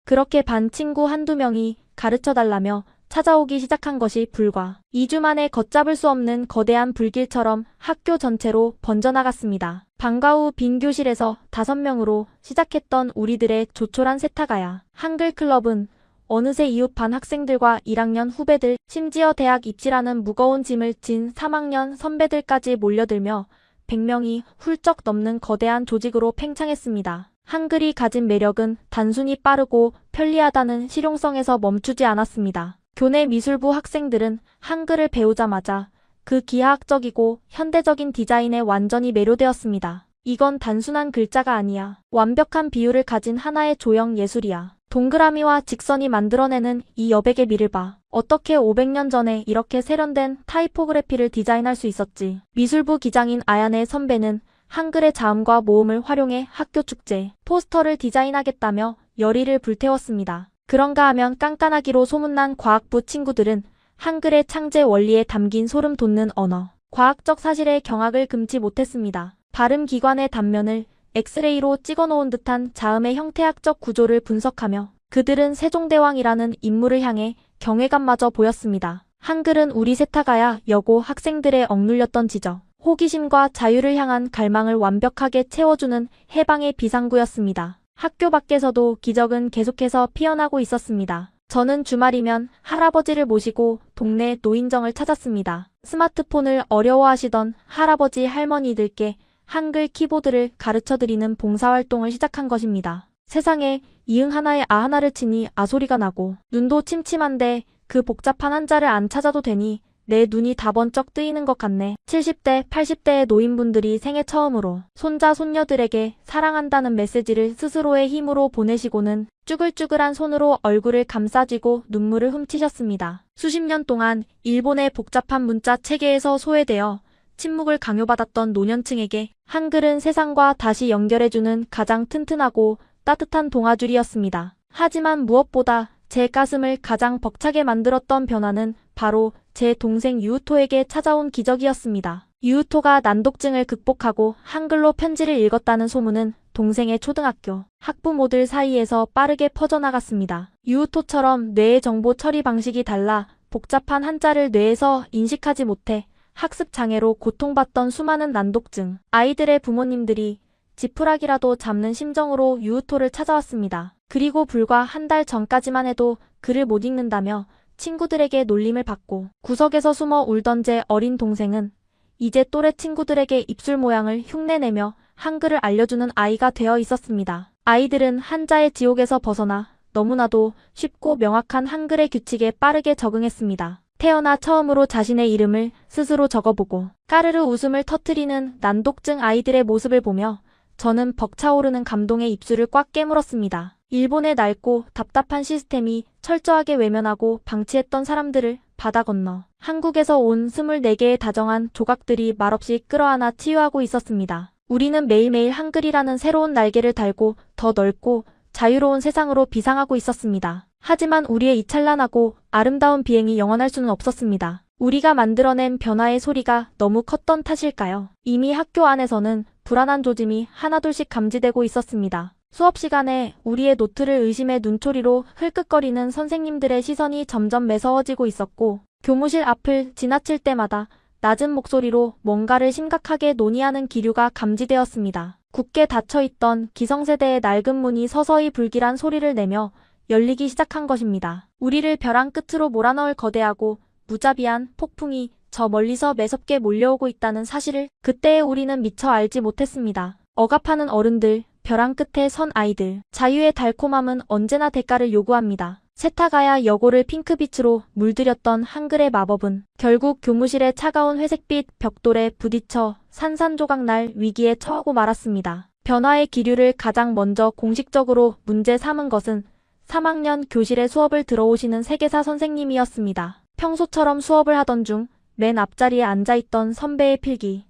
그렇게 반 친구 한두 명이 가르쳐달라며 찾아오기 시작한 것이 불과 2주 만에 걷잡을 수 없는 거대한 불길처럼 학교 전체로 번져나갔습니다. 방과 후 빈 교실에서 5명으로 시작했던 우리들의 조촐한 세타가야 한글 클럽은 어느새 이웃반 학생들과 1학년 후배들, 심지어 대학 입시라는 무거운 짐을 진 3학년 선배들까지 몰려들며 100명이 훌쩍 넘는 거대한 조직으로 팽창했습니다. 한글이 가진 매력은 단순히 빠르고 편리하다는 실용성에서 멈추지 않았습니다. 교내 미술부 학생들은 한글을 배우자마자 그 기하학적이고 현대적인 디자인에 완전히 매료되었습니다. 이건 단순한 글자가 아니야. 완벽한 비율을 가진 하나의 조형 예술이야. 동그라미와 직선이 만들어내는 이 여백의 미를 봐. 어떻게 500년 전에 이렇게 세련된 타이포그래피를 디자인할 수 있었지? 미술부 기장인 아야네 선배는 한글의 자음과 모음을 활용해 학교 축제, 포스터를 디자인하겠다며 열의를 불태웠습니다. 그런가 하면 깐깐하기로 소문난 과학부 친구들은 한글의 창제 원리에 담긴 소름 돋는 언어, 과학적 사실에 경악을 금치 못했습니다. 발음 기관의 단면을 엑스레이로 찍어놓은 듯한 자음의 형태학적 구조를 분석하며 그들은 세종대왕이라는 인물을 향해 경외감마저 보였습니다. 한글은 우리 세타가야 여고 학생들의 억눌렸던 지적, 호기심과 자유를 향한 갈망을 완벽하게 채워주는 해방의 비상구였습니다. 학교 밖에서도 기적은 계속해서 피어나고 있었습니다. 저는 주말이면 할아버지를 모시고 동네 노인정을 찾았습니다. 스마트폰을 어려워하시던 할아버지 할머니들께 한글 키보드를 가르쳐드리는 봉사활동을 시작한 것입니다. 세상에 이응 하나에 아 하나를 치니 아 소리가 나고 눈도 침침한데 그 복잡한 한자를 안 찾아도 되니 내 눈이 다 번쩍 뜨이는 것 같네. 70대, 80대의 노인분들이 생애 처음으로 손자, 손녀들에게 사랑한다는 메시지를 스스로의 힘으로 보내시고는 쭈글쭈글한 손으로 얼굴을 감싸쥐고 눈물을 훔치셨습니다. 수십 년 동안 일본의 복잡한 문자 체계에서 소외되어 침묵을 강요받았던 노년층에게 한글은 세상과 다시 연결해주는 가장 튼튼하고 따뜻한 동아줄이었습니다. 하지만 무엇보다 제 가슴을 가장 벅차게 만들었던 변화는 바로 제 동생 유우토에게 찾아온 기적이었습니다. 유우토가 난독증을 극복하고 한글로 편지를 읽었다는 소문은 동생의 초등학교 학부모들 사이에서 빠르게 퍼져나갔습니다. 유우토처럼 뇌의 정보 처리 방식이 달라 복잡한 한자를 뇌에서 인식하지 못해 학습 장애로 고통받던 수많은 난독증 아이들의 부모님들이 지푸라기라도 잡는 심정으로 유우토를 찾아왔습니다. 그리고 불과 한 달 전까지만 해도 글을 못 읽는다며 친구들에게 놀림을 받고 구석에서 숨어 울던 제 어린 동생은 이제 또래 친구들에게 입술 모양을 흉내내며 한글을 알려주는 아이가 되어 있었습니다. 아이들은 한자의 지옥에서 벗어나 너무나도 쉽고 명확한 한글의 규칙에 빠르게 적응했습니다. 태어나 처음으로 자신의 이름을 스스로 적어보고 까르르 웃음을 터뜨리는 난독증 아이들의 모습을 보며 저는 벅차오르는 감동의 입술을 꽉 깨물었습니다. 일본의 낡고 답답한 시스템이 철저하게 외면하고 방치했던 사람들을 바다 건너 한국에서 온 24개의 다정한 조각들이 말없이 끌어안아 치유하고 있었습니다. 우리는 매일매일 한글이라는 새로운 날개를 달고 더 넓고 자유로운 세상으로 비상하고 있었습니다. 하지만 우리의 이 찬란하고 아름다운 비행이 영원할 수는 없었습니다. 우리가 만들어낸 변화의 소리가 너무 컸던 탓일까요? 이미 학교 안에서는 불안한 조짐이 하나둘씩 감지되고 있었습니다. 수업 시간에 우리의 노트를 의심의 눈초리로 흘끗거리는 선생님들의 시선이 점점 매서워지고 있었고 교무실 앞을 지나칠 때마다 낮은 목소리로 뭔가를 심각하게 논의하는 기류가 감지되었습니다. 굳게 닫혀있던 기성세대의 낡은 문이 서서히 불길한 소리를 내며 열리기 시작한 것입니다. 우리를 벼랑 끝으로 몰아넣을 거대하고 무자비한 폭풍이 저 멀리서 매섭게 몰려오고 있다는 사실을 그때의 우리는 미처 알지 못했습니다. 억압하는 어른들, 벼랑 끝에 선 아이들, 자유의 달콤함은 언제나 대가를 요구합니다. 세타가야 여고를 핑크빛으로 물들였던 한글의 마법은 결국 교무실의 차가운 회색빛 벽돌에 부딪혀 산산조각날 위기에 처하고 말았습니다. 변화의 기류를 가장 먼저 공식적으로 문제 삼은 것은 3학년 교실에 수업을 들어오시는 세계사 선생님이었습니다. 평소처럼 수업을 하던 중 맨 앞자리에 앉아있던 선배의 필기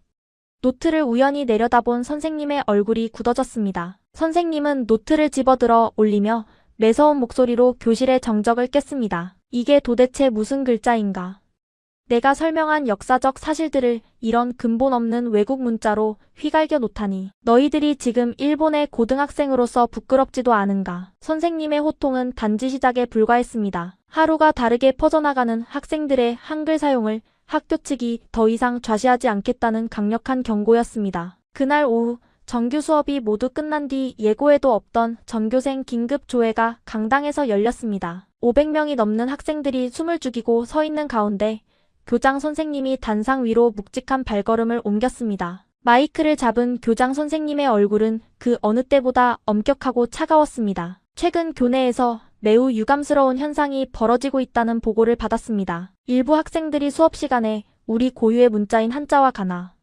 노트를 우연히 내려다본 선생님의 얼굴이 굳어졌습니다. 선생님은 노트를 집어들어 올리며 매서운 목소리로 교실의 정적을 깼습니다. 이게 도대체 무슨 글자인가? 내가 설명한 역사적 사실들을 이런 근본 없는 외국 문자로 휘갈겨 놓다니. 너희들이 지금 일본의 고등학생으로서 부끄럽지도 않은가? 선생님의 호통은 단지 시작에 불과했습니다. 하루가 다르게 퍼져나가는 학생들의 한글 사용을 학교 측이 더 이상 좌시하지 않겠다는 강력한 경고였습니다. 그날 오후 정규 수업이 모두 끝난 뒤 예고에도 없던 전교생 긴급 조회가 강당에서 열렸습니다. 500명이 넘는 학생들이 숨을 죽이고 서 있는 가운데 교장 선생님이 단상 위로 묵직한 발걸음을 옮겼습니다. 마이크를 잡은 교장 선생님의 얼굴은 그 어느 때보다 엄격하고 차가웠습니다. 최근 교내에서 매우 유감스러운 현상이 벌어지고 있다는 보고를 받았습니다. 일부 학생들이 수업 시간에 우리 고유의 문자인 한자와 가나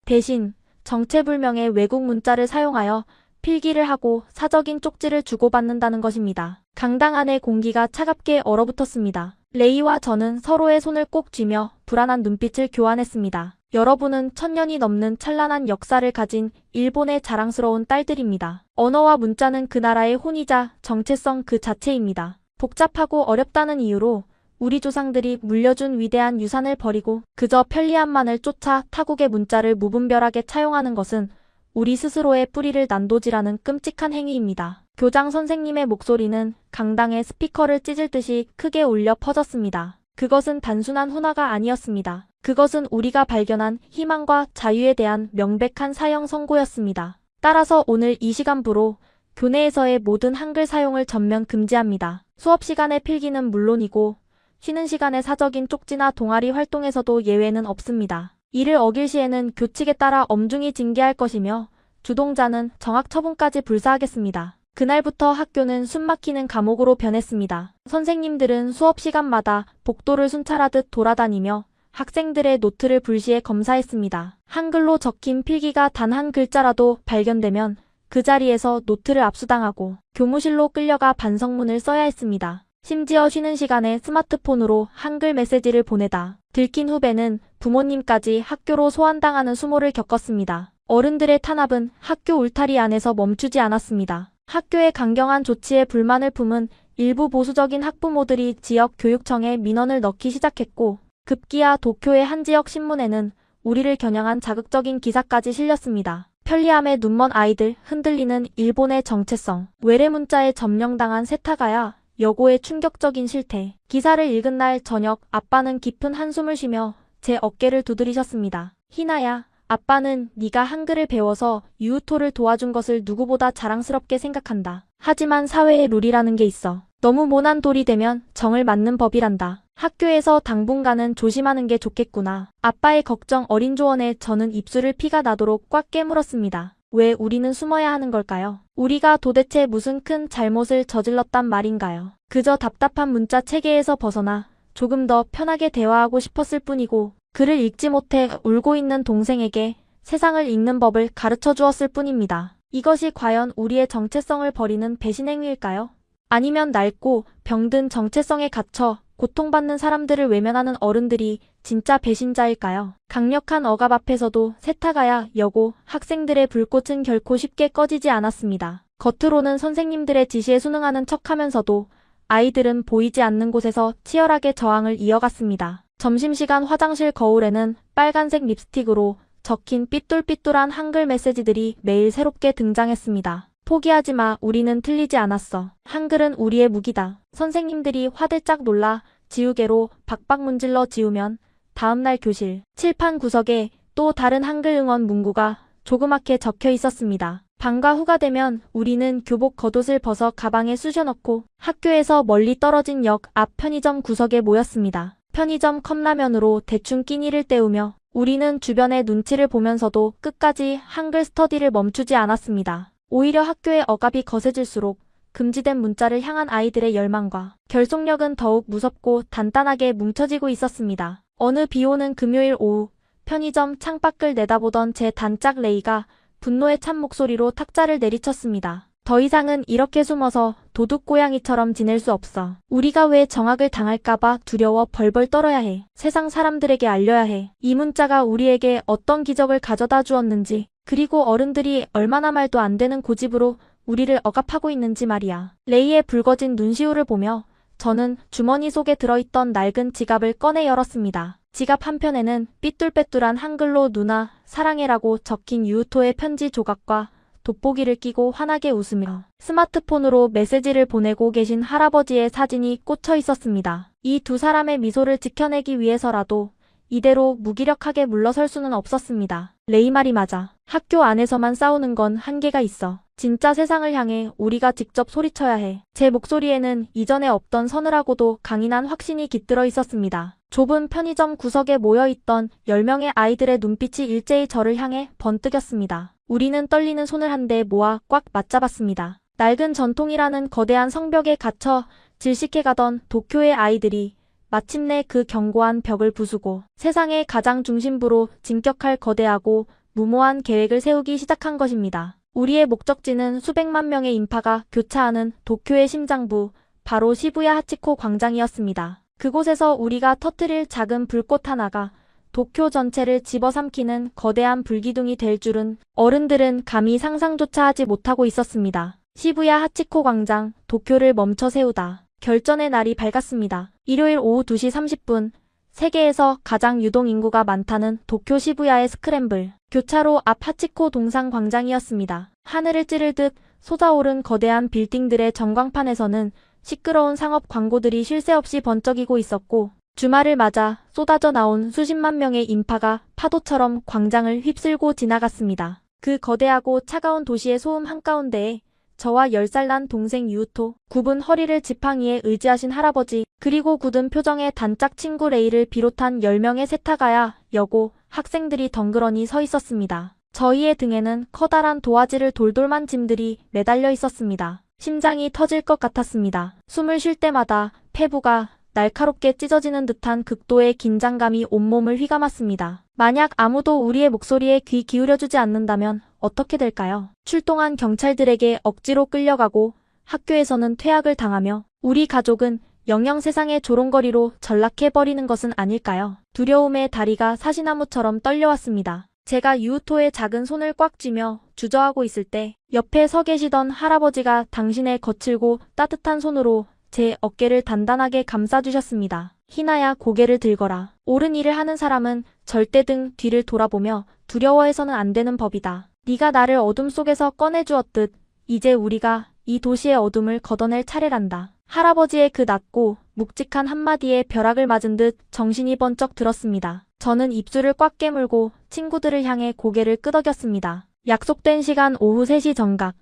대신 정체불명의 외국 문자를 사용하여 필기를 하고 사적인 쪽지를 주고받는다는 것입니다. 강당 안의 공기가 차갑게 얼어붙었습니다. 레이와 저는 서로의 손을 꼭 쥐며 불안한 눈빛을 교환했습니다. 여러분은 1000년이 넘는 찬란한 역사를 가진 일본의 자랑스러운 딸들입니다. 언어와 문자는 그 나라의 혼이자 정체성 그 자체입니다. 복잡하고 어렵다는 이유로 우리 조상들이 물려준 위대한 유산을 버리고 그저 편리함만을 쫓아 타국의 문자를 무분별하게 차용하는 것은 우리 스스로의 뿌리를 난도질하는 끔찍한 행위입니다. 교장 선생님의 목소리는 강당의 스피커를 찢을 듯이 크게 울려 퍼졌습니다. 그것은 단순한 훈화가 아니었습니다. 그것은 우리가 발견한 희망과 자유에 대한 명백한 사형 선고였습니다. 따라서 오늘 이 시간부로 교내에서의 모든 한글 사용을 전면 금지합니다. 수업 시간의 필기는 물론이고 쉬는 시간의 사적인 쪽지나 동아리 활동에서도 예외는 없습니다. 이를 어길 시에는 교칙에 따라 엄중히 징계할 것이며 주동자는 정학 처분까지 불사하겠습니다. 그날부터 학교는 숨막히는 감옥으로 변했습니다. 선생님들은 수업 시간마다 복도를 순찰하듯 돌아다니며 학생들의 노트를 불시에 검사했습니다. 한글로 적힌 필기가 단 한 글자라도 발견되면 그 자리에서 노트를 압수당하고 교무실로 끌려가 반성문을 써야 했습니다. 심지어 쉬는 시간에 스마트폰으로 한글 메시지를 보내다 들킨 후배는 부모님까지 학교로 소환당하는 수모를 겪었습니다. 어른들의 탄압은 학교 울타리 안에서 멈추지 않았습니다. 학교의 강경한 조치에 불만을 품은 일부 보수적인 학부모들이 지역 교육청에 민원을 넣기 시작했고 급기야 도쿄의 한 지역 신문에는 우리를 겨냥한 자극적인 기사까지 실렸습니다. 편리함에 눈먼 아이들, 흔들리는 일본의 정체성, 외래 문자에 점령당한 세타가야 여고의 충격적인 실태. 기사를 읽은 날 저녁 아빠는 깊은 한숨을 쉬며 제 어깨를 두드리셨습니다. 희나야, 아빠는 네가 한글을 배워서 유우토를 도와준 것을 누구보다 자랑스럽게 생각한다. 하지만 사회의 룰이라는 게 있어. 너무 모난 돌이 되면 정을 맞는 법이란다. 학교에서 당분간은 조심하는 게 좋겠구나. 아빠의 걱정 어린 조언에 저는 입술을 피가 나도록 꽉 깨물었습니다. 왜 우리는 숨어야 하는 걸까요? 우리가 도대체 무슨 큰 잘못을 저질렀단 말인가요? 그저 답답한 문자 체계에서 벗어나 조금 더 편하게 대화하고 싶었을 뿐이고 글을 읽지 못해 울고 있는 동생에게 세상을 읽는 법을 가르쳐 주었을 뿐입니다. 이것이 과연 우리의 정체성을 버리는 배신 행위일까요? 아니면 낡고 병든 정체성에 갇혀 고통받는 사람들을 외면하는 어른들이 진짜 배신자일까요? 강력한 억압 앞에서도 세타가야 여고 학생들의 불꽃은 결코 쉽게 꺼지지 않았습니다. 겉으로는 선생님들의 지시에 순응하는 척하면서도 아이들은 보이지 않는 곳에서 치열하게 저항을 이어갔습니다. 점심시간 화장실 거울에는 빨간색 립스틱으로 적힌 삐뚤삐뚤한 한글 메시지들이 매일 새롭게 등장했습니다. 포기하지 마, 우리는 틀리지 않았어. 한글은 우리의 무기다. 선생님들이 화들짝 놀라 지우개로 박박 문질러 지우면 다음날 교실 칠판 구석에 또 다른 한글 응원 문구가 조그맣게 적혀 있었습니다. 방과 후가 되면 우리는 교복 겉옷을 벗어 가방에 쑤셔넣고 학교에서 멀리 떨어진 역 앞 편의점 구석에 모였습니다. 편의점 컵라면으로 대충 끼니를 때우며 우리는 주변의 눈치를 보면서도 끝까지 한글 스터디를 멈추지 않았습니다. 오히려 학교의 억압이 거세질수록 금지된 문자를 향한 아이들의 열망과 결속력은 더욱 무섭고 단단하게 뭉쳐지고 있었습니다. 어느 비오는 금요일 오후 편의점 창밖을 내다보던 제 단짝 레이가 분노에 찬 목소리로 탁자를 내리쳤습니다. 더 이상은 이렇게 숨어서 도둑고양이처럼 지낼 수 없어. 우리가 왜 정학을 당할까봐 두려워 벌벌 떨어야 해. 세상 사람들에게 알려야 해. 이 문자가 우리에게 어떤 기적을 가져다 주었는지, 그리고 어른들이 얼마나 말도 안 되는 고집으로 우리를 억압하고 있는지 말이야. 레이의 붉어진 눈시울을 보며 저는 주머니 속에 들어있던 낡은 지갑을 꺼내 열었습니다. 지갑 한편에는 삐뚤빼뚤한 한글로 누나 사랑해라고 적힌 유토의 편지 조각과 돋보기를 끼고 환하게 웃으며 스마트폰으로 메시지를 보내고 계신 할아버지의 사진이 꽂혀 있었습니다. 이 두 사람의 미소를 지켜내기 위해서라도 이대로 무기력하게 물러설 수는 없었습니다. 레이 말이 맞아. 학교 안에서만 싸우는 건 한계가 있어. 진짜 세상을 향해 우리가 직접 소리쳐야 해. 제 목소리에는 이전에 없던 서늘하고도 강인한 확신이 깃들어 있었습니다. 좁은 편의점 구석에 모여있던 10명의 아이들의 눈빛이 일제히 저를 향해 번뜩였습니다. 우리는 떨리는 손을 한데 모아 꽉 맞잡았습니다. 낡은 전통이라는 거대한 성벽에 갇혀 질식해가던 도쿄의 아이들이 마침내 그 견고한 벽을 부수고 세상의 가장 중심부로 진격할 거대하고 무모한 계획을 세우기 시작한 것입니다. 우리의 목적지는 수백만 명의 인파가 교차하는 도쿄의 심장부, 바로 시부야 하치코 광장이었습니다. 그곳에서 우리가 터뜨릴 작은 불꽃 하나가 도쿄 전체를 집어삼키는 거대한 불기둥이 될 줄은 어른들은 감히 상상조차 하지 못하고 있었습니다. 시부야 하치코 광장, 도쿄를 멈춰 세우다. 결전의 날이 밝았습니다. 일요일 오후 2시 30분, 세계에서 가장 유동 인구가 많다는 도쿄 시부야의 스크램블, 교차로 앞 하치코 동상 광장이었습니다. 하늘을 찌를 듯 솟아오른 거대한 빌딩들의 전광판에서는 시끄러운 상업 광고들이 쉴 새 없이 번쩍이고 있었고, 주말을 맞아 쏟아져 나온 수십만 명의 인파가 파도처럼 광장을 휩쓸고 지나갔습니다. 그 거대하고 차가운 도시의 소음 한가운데에 저와 10살 난 동생 유토, 굽은 허리를 지팡이에 의지하신 할아버지, 그리고 굳은 표정의 단짝 친구 레이를 비롯한 10명의 세타가야, 여고, 학생들이 덩그러니 서 있었습니다. 저희의 등에는 커다란 도화지를 돌돌만 짐들이 매달려 있었습니다. 심장이 터질 것 같았습니다. 숨을 쉴 때마다 폐부가 날카롭게 찢어지는 듯한 극도의 긴장감이 온몸을 휘감았습니다. 만약 아무도 우리의 목소리에 귀 기울여주지 않는다면 어떻게 될까요? 출동한 경찰들에게 억지로 끌려가고 학교에서는 퇴학을 당하며 우리 가족은 영영 세상의 조롱거리로 전락해버리는 것은 아닐까요? 두려움에 다리가 사시나무처럼 떨려왔습니다. 제가 유토의 작은 손을 꽉 쥐며 주저하고 있을 때 옆에 서 계시던 할아버지가 당신의 거칠고 따뜻한 손으로 제 어깨를 단단하게 감싸주셨습니다. 희나야, 고개를 들거라. 옳은 일을 하는 사람은 절대 등 뒤를 돌아보며 두려워해서는 안 되는 법이다. 네가 나를 어둠 속에서 꺼내주었듯 이제 우리가 이 도시의 어둠을 걷어낼 차례란다. 할아버지의 그 낮고 묵직한 한마디에 벼락을 맞은 듯 정신이 번쩍 들었습니다. 저는 입술을 꽉 깨물고 친구들을 향해 고개를 끄덕였습니다. 약속된 시간 오후 3시 정각.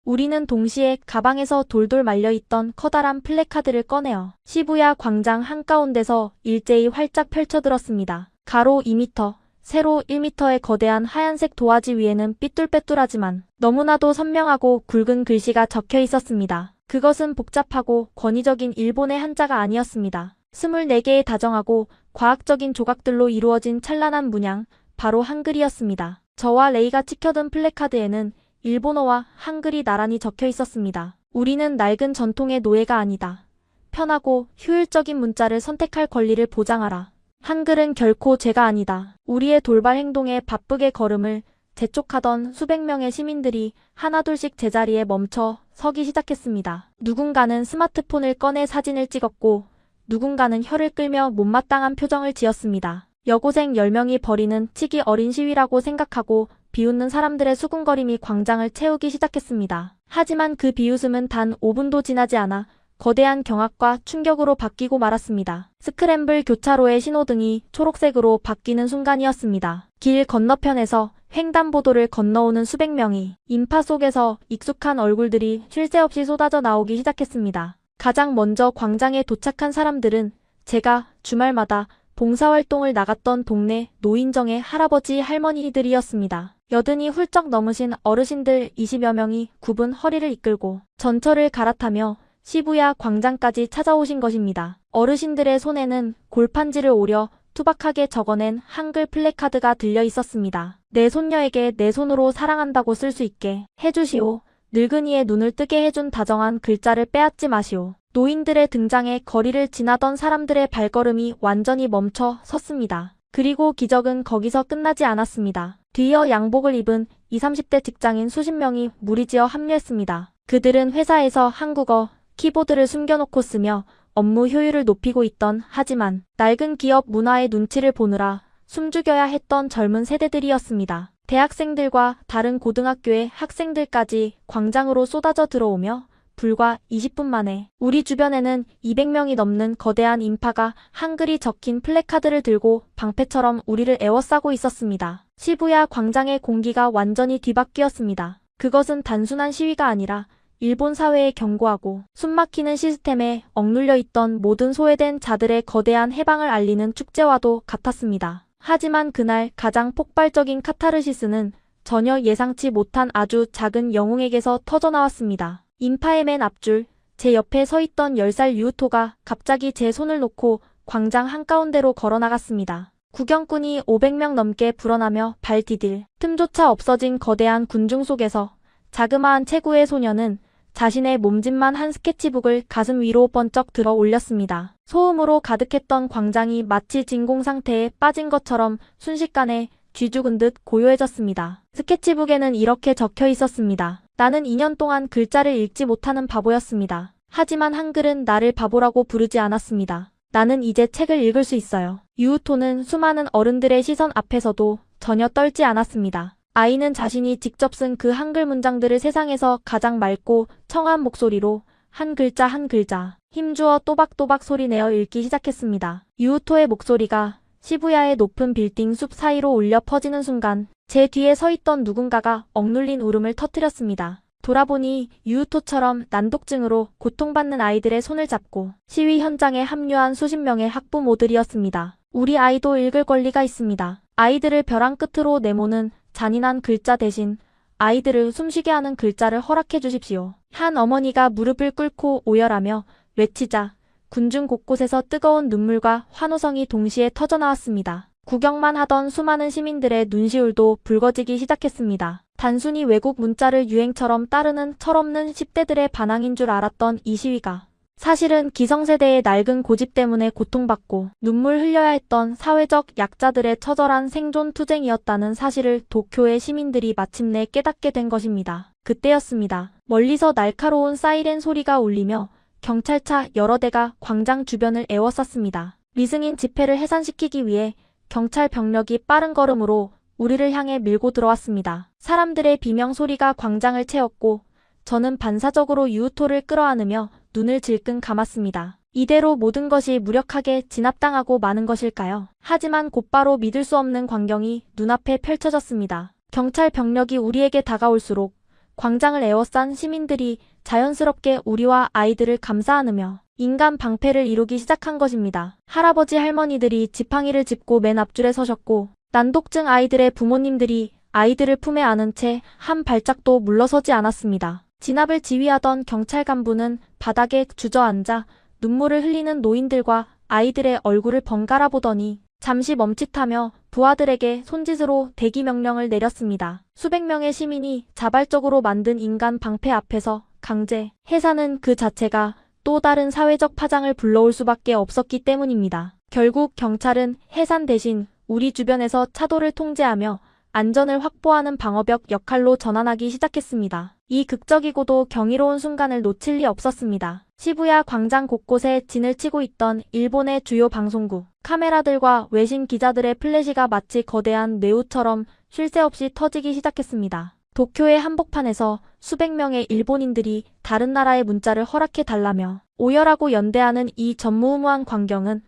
우리는 동시에 가방에서 돌돌 말려있던 커다란 플래카드를 꺼내어 시부야 광장 한가운데서 일제히 활짝 펼쳐들었습니다. 가로 2m, 세로 1m의 거대한 하얀색 도화지 위에는 삐뚤빼뚤하지만 너무나도 선명하고 굵은 글씨가 적혀 있었습니다. 그것은 복잡하고 권위적인 일본의 한자가 아니었습니다. 24개의 다정하고 과학적인 조각들로 이루어진 찬란한 문양, 바로 한글이었습니다. 저와 레이가 치켜든 플래카드에는 일본어와 한글이 나란히 적혀 있었습니다. 우리는 낡은 전통의 노예가 아니다. 편하고 효율적인 문자를 선택할 권리를 보장하라. 한글은 결코 죄가 아니다. 우리의 돌발 행동에 바쁘게 걸음을 재촉하던 수백 명의 시민들이 하나둘씩 제자리에 멈춰 서기 시작했습니다. 누군가는 스마트폰을 꺼내 사진을 찍었고 누군가는 혀를 끌며 못마땅한 표정을 지었습니다. 여고생 10명이 벌이는 치기 어린 시위라고 생각하고 비웃는 사람들의 수군거림이 광장을 채우기 시작했습니다. 하지만 그 비웃음은 단 5분도 지나지 않아 거대한 경악과 충격으로 바뀌고 말았습니다. 스크램블 교차로의 신호등이 초록색으로 바뀌는 순간이었습니다. 길 건너편에서 횡단보도를 건너오는 수백 명이 인파 속에서 익숙한 얼굴들이 쉴 새 없이 쏟아져 나오기 시작했습니다. 가장 먼저 광장에 도착한 사람들은 제가 주말마다 봉사활동을 나갔던 동네 노인정의 할아버지 할머니들이었습니다. 여든이 훌쩍 넘으신 어르신들 20여 명이 굽은 허리를 이끌고 전철을 갈아타며 시부야 광장까지 찾아오신 것입니다. 어르신들의 손에는 골판지를 오려 투박하게 적어낸 한글 플래카드가 들려 있었습니다. 내 손녀에게 내 손으로 사랑한다고 쓸 수 있게 해주시오. 늙은이의 눈을 뜨게 해준 다정한 글자를 빼앗지 마시오. 노인들의 등장에 거리를 지나던 사람들의 발걸음이 완전히 멈춰 섰습니다. 그리고 기적은 거기서 끝나지 않았습니다. 뒤이어 양복을 입은 20, 30대 직장인 수십 명이 무리지어 합류했습니다. 그들은 회사에서 한국어 키보드를 숨겨놓고 쓰며 업무 효율을 높이고 있던 하지만 낡은 기업 문화의 눈치를 보느라 숨죽여야 했던 젊은 세대들이었습니다. 대학생들과 다른 고등학교의 학생들까지 광장으로 쏟아져 들어오며 불과 20분 만에 우리 주변에는 200명이 넘는 거대한 인파가 한글이 적힌 플래카드를 들고 방패처럼 우리를 에워싸고 있었습니다. 시부야 광장의 공기가 완전히 뒤바뀌었습니다. 그것은 단순한 시위가 아니라 일본 사회에 경고하고 숨막히는 시스템에 억눌려 있던 모든 소외된 자들의 거대한 해방을 알리는 축제와도 같았습니다. 하지만 그날 가장 폭발적인 카타르시스는 전혀 예상치 못한 아주 작은 영웅에게서 터져나왔습니다. 인파의 맨 앞줄, 제 옆에 서 있던 10살 유우토가 갑자기 제 손을 놓고 광장 한가운데로 걸어나갔습니다. 구경꾼이 500명 넘게 불어나며 발 디딜 틈조차 없어진 거대한 군중 속에서 자그마한 체구의 소녀는 자신의 몸짓만 한 스케치북을 가슴 위로 번쩍 들어 올렸습니다. 소음으로 가득했던 광장이 마치 진공 상태에 빠진 것처럼 순식간에 쥐죽은 듯 고요해졌습니다. 스케치북에는 이렇게 적혀 있었습니다. 나는 2년 동안 글자를 읽지 못하는 바보였습니다. 하지만 한글은 나를 바보라고 부르지 않았습니다. 나는 이제 책을 읽을 수 있어요. 유우토는 수많은 어른들의 시선 앞에서도 전혀 떨지 않았습니다. 아이는 자신이 직접 쓴 그 한글 문장들을 세상에서 가장 맑고 청아한 목소리로 한 글자 한 글자 힘주어 또박또박 소리내어 읽기 시작했습니다. 유우토의 목소리가 시부야의 높은 빌딩 숲 사이로 울려 퍼지는 순간 제 뒤에 서 있던 누군가가 억눌린 울음을 터뜨렸습니다. 돌아보니 유우토처럼 난독증으로 고통받는 아이들의 손을 잡고 시위 현장에 합류한 수십 명의 학부모들이었습니다. 우리 아이도 읽을 권리가 있습니다. 아이들을 벼랑 끝으로 내모는 잔인한 글자 대신 아이들을 숨쉬게 하는 글자를 허락해 주십시오. 한 어머니가 무릎을 꿇고 오열하며 외치자 군중 곳곳에서 뜨거운 눈물과 환호성이 동시에 터져나왔습니다. 구경만 하던 수많은 시민들의 눈시울도 붉어지기 시작했습니다. 단순히 외국 문자를 유행처럼 따르는 철없는 10대들의 반항인 줄 알았던 이 시위가 사실은 기성세대의 낡은 고집 때문에 고통받고 눈물 흘려야 했던 사회적 약자들의 처절한 생존 투쟁이었다는 사실을 도쿄의 시민들이 마침내 깨닫게 된 것입니다. 그때였습니다. 멀리서 날카로운 사이렌 소리가 울리며 경찰차 여러 대가 광장 주변을 에워쌌습니다. 미승인 집회를 해산시키기 위해 경찰 병력이 빠른 걸음으로 우리를 향해 밀고 들어왔습니다. 사람들의 비명 소리가 광장을 채웠고 저는 반사적으로 유우토를 끌어안으며 눈을 질끈 감았습니다. 이대로 모든 것이 무력하게 진압당하고 마는 것일까요? 하지만 곧바로 믿을 수 없는 광경이 눈앞에 펼쳐졌습니다. 경찰 병력이 우리에게 다가올수록 광장을 에워싼 시민들이 자연스럽게 우리와 아이들을 감싸 안으며 인간 방패를 이루기 시작한 것입니다. 할아버지 할머니들이 지팡이를 짚고 맨 앞줄에 서셨고 난독증 아이들의 부모님들이 아이들을 품에 안은 채 한 발짝도 물러서지 않았습니다. 진압을 지휘하던 경찰 간부는 바닥에 주저앉아 눈물을 흘리는 노인들과 아이들의 얼굴을 번갈아 보더니 잠시 멈칫하며 부하들에게 손짓으로 대기 명령을 내렸습니다. 수백 명의 시민이 자발적으로 만든 인간 방패 앞에서 강제 해산은 그 자체가 또 다른 사회적 파장을 불러올 수밖에 없었기 때문입니다. 결국 경찰은 해산 대신 우리 주변에서 차도를 통제하며 안전을 확보하는 방어벽 역할로 전환하기 시작했습니다. 이 극적이고도 경이로운 순간을 놓칠 리 없었습니다. 시부야 광장 곳곳에 진을 치고 있던 일본의 주요 방송국, 카메라들과 외신 기자들의 플래시가 마치 거대한 뇌우처럼 쉴 새 없이 터지기 시작했습니다. 도쿄의 한복판에서 수백 명의 일본인들이 다른 나라의 문자를 허락해 달라며 오열하고 연대하는 이 전무후무한 광경은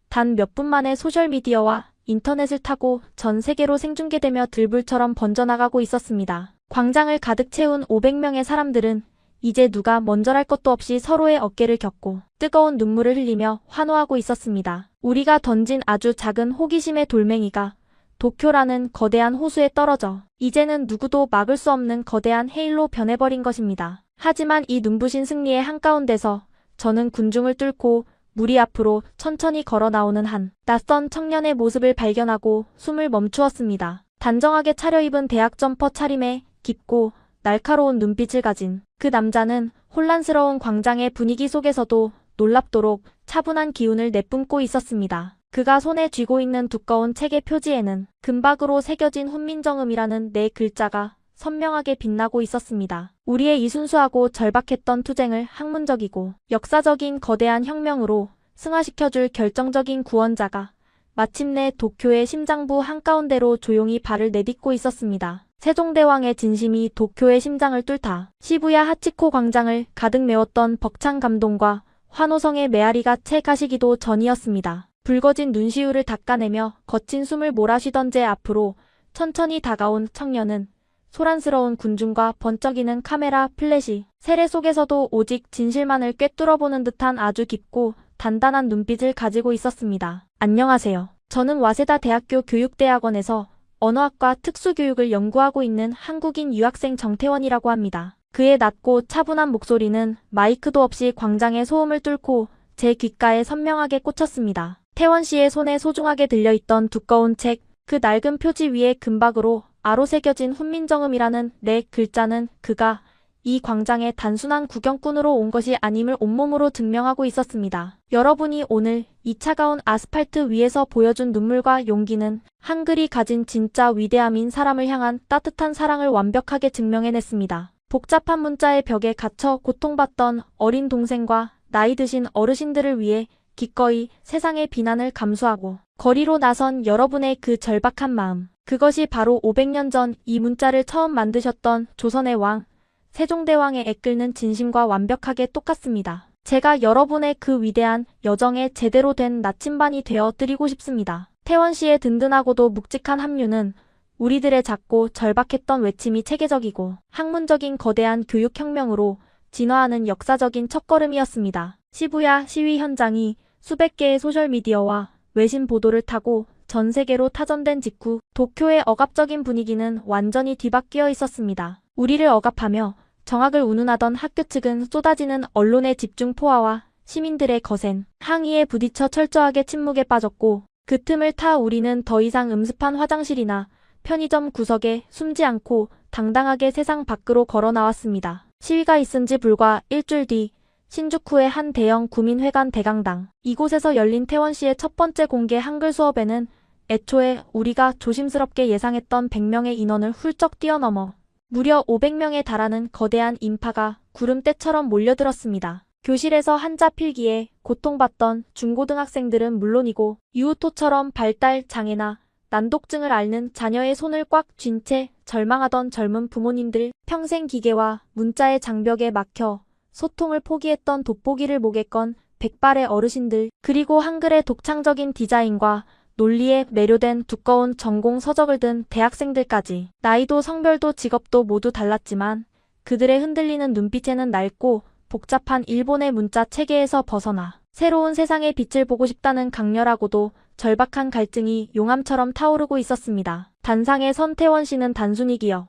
단 몇 분 만에 소셜미디어와 인터넷을 타고 전 세계로 생중계되며 들불처럼 번져나가고 있었습니다. 광장을 가득 채운 500명의 사람들은 이제 누가 먼저랄 것도 없이 서로의 어깨를 겹고 뜨거운 눈물을 흘리며 환호하고 있었습니다. 우리가 던진 아주 작은 호기심의 돌멩이가 도쿄라는 거대한 호수에 떨어져 이제는 누구도 막을 수 없는 거대한 해일로 변해버린 것입니다. 하지만 이 눈부신 승리의 한가운데서 저는 군중을 뚫고 무리 앞으로 천천히 걸어 나오는 한 낯선 청년의 모습을 발견하고 숨을 멈추었습니다. 단정하게 차려입은 대학 점퍼 차림에 깊고 날카로운 눈빛을 가진 그 남자는 혼란스러운 광장의 분위기 속에서도 놀랍도록 차분한 기운을 내뿜고 있었습니다. 그가 손에 쥐고 있는 두꺼운 책의 표지에는 금박으로 새겨진 훈민정음이라는 네 글자가 선명하게 빛나고 있었습니다. 우리의 이 순수하고 절박했던 투쟁을 학문적이고 역사적인 거대한 혁명으로 승화시켜줄 결정적인 구원자가 마침내 도쿄의 심장부 한가운데로 조용히 발을 내딛고 있었습니다. 세종대왕의 진심이 도쿄의 심장을 뚫다 시부야 하치코 광장을 가득 메웠던 벅찬 감동과 환호성의 메아리가 채 가시기도 전이었습니다. 붉어진 눈시울을 닦아내며 거친 숨을 몰아쉬던 제 앞으로 천천히 다가온 청년은 소란스러운 군중과 번쩍이는 카메라 플래시, 세례 속에서도 오직 진실만을 꿰뚫어보는 듯한 아주 깊고 단단한 눈빛을 가지고 있었습니다. 안녕하세요. 저는 와세다 대학교 교육대학원에서 언어학과 특수교육을 연구하고 있는 한국인 유학생 정태원이라고 합니다. 그의 낮고 차분한 목소리는 마이크도 없이 광장의 소음을 뚫고 제 귓가에 선명하게 꽂혔습니다. 태원 씨의 손에 소중하게 들려있던 두꺼운 책, 그 낡은 표지 위에 금박으로 아로 새겨진 훈민정음이라는 네 글자는 그가 이 광장에 단순한 구경꾼으로 온 것이 아님을 온몸으로 증명하고 있었습니다. 여러분이 오늘 이 차가운 아스팔트 위에서 보여준 눈물과 용기는 한글이 가진 진짜 위대함인 사람을 향한 따뜻한 사랑을 완벽하게 증명해냈습니다. 복잡한 문자의 벽에 갇혀 고통받던 어린 동생과 나이 드신 어르신들을 위해 기꺼이 세상의 비난을 감수하고 거리로 나선 여러분의 그 절박한 마음, 그것이 바로 500년 전 이 문자를 처음 만드셨던 조선의 왕, 세종대왕의 애끓는 진심과 완벽하게 똑같습니다. 제가 여러분의 그 위대한 여정에 제대로 된 나침반이 되어 드리고 싶습니다. 태원 씨의 든든하고도 묵직한 합류는 우리들의 작고 절박했던 외침이 체계적이고 학문적인 거대한 교육혁명으로 진화하는 역사적인 첫걸음이었습니다. 시부야 시위 현장이 수백 개의 소셜미디어와 외신 보도를 타고 전 세계로 타전된 직후 도쿄의 억압적인 분위기는 완전히 뒤바뀌어 있었습니다. 우리를 억압하며 정악을 운운하던 학교 측은 쏟아지는 언론의 집중 포화와 시민들의 거센 항의에 부딪혀 철저하게 침묵에 빠졌고 그 틈을 타 우리는 더 이상 음습한 화장실이나 편의점 구석에 숨지 않고 당당하게 세상 밖으로 걸어 나왔습니다. 시위가 있은 지 불과 일주일 뒤 신주쿠의 한 대형 구민회관 대강당, 이곳에서 열린 태원 씨의 첫 번째 공개 한글 수업에는 애초에 우리가 조심스럽게 예상했던 100명의 인원을 훌쩍 뛰어넘어 무려 500명에 달하는 거대한 인파가 구름대처럼 몰려들었습니다. 교실에서 한자 필기에 고통받던 중고등학생들은 물론이고 유우토처럼 발달 장애나 난독증을 앓는 자녀의 손을 꽉 쥔 채 절망하던 젊은 부모님들, 평생 기계와 문자의 장벽에 막혀 소통을 포기했던 돋보기를 목에 건 백발의 어르신들, 그리고 한글의 독창적인 디자인과 논리에 매료된 두꺼운 전공 서적을 든 대학생들까지 나이도 성별도 직업도 모두 달랐지만 그들의 흔들리는 눈빛에는 낡고 복잡한 일본의 문자 체계에서 벗어나 새로운 세상의 빛을 보고 싶다는 강렬하고도 절박한 갈증이 용암처럼 타오르고 있었습니다. 단상의 선태원 씨는 단순히 기억,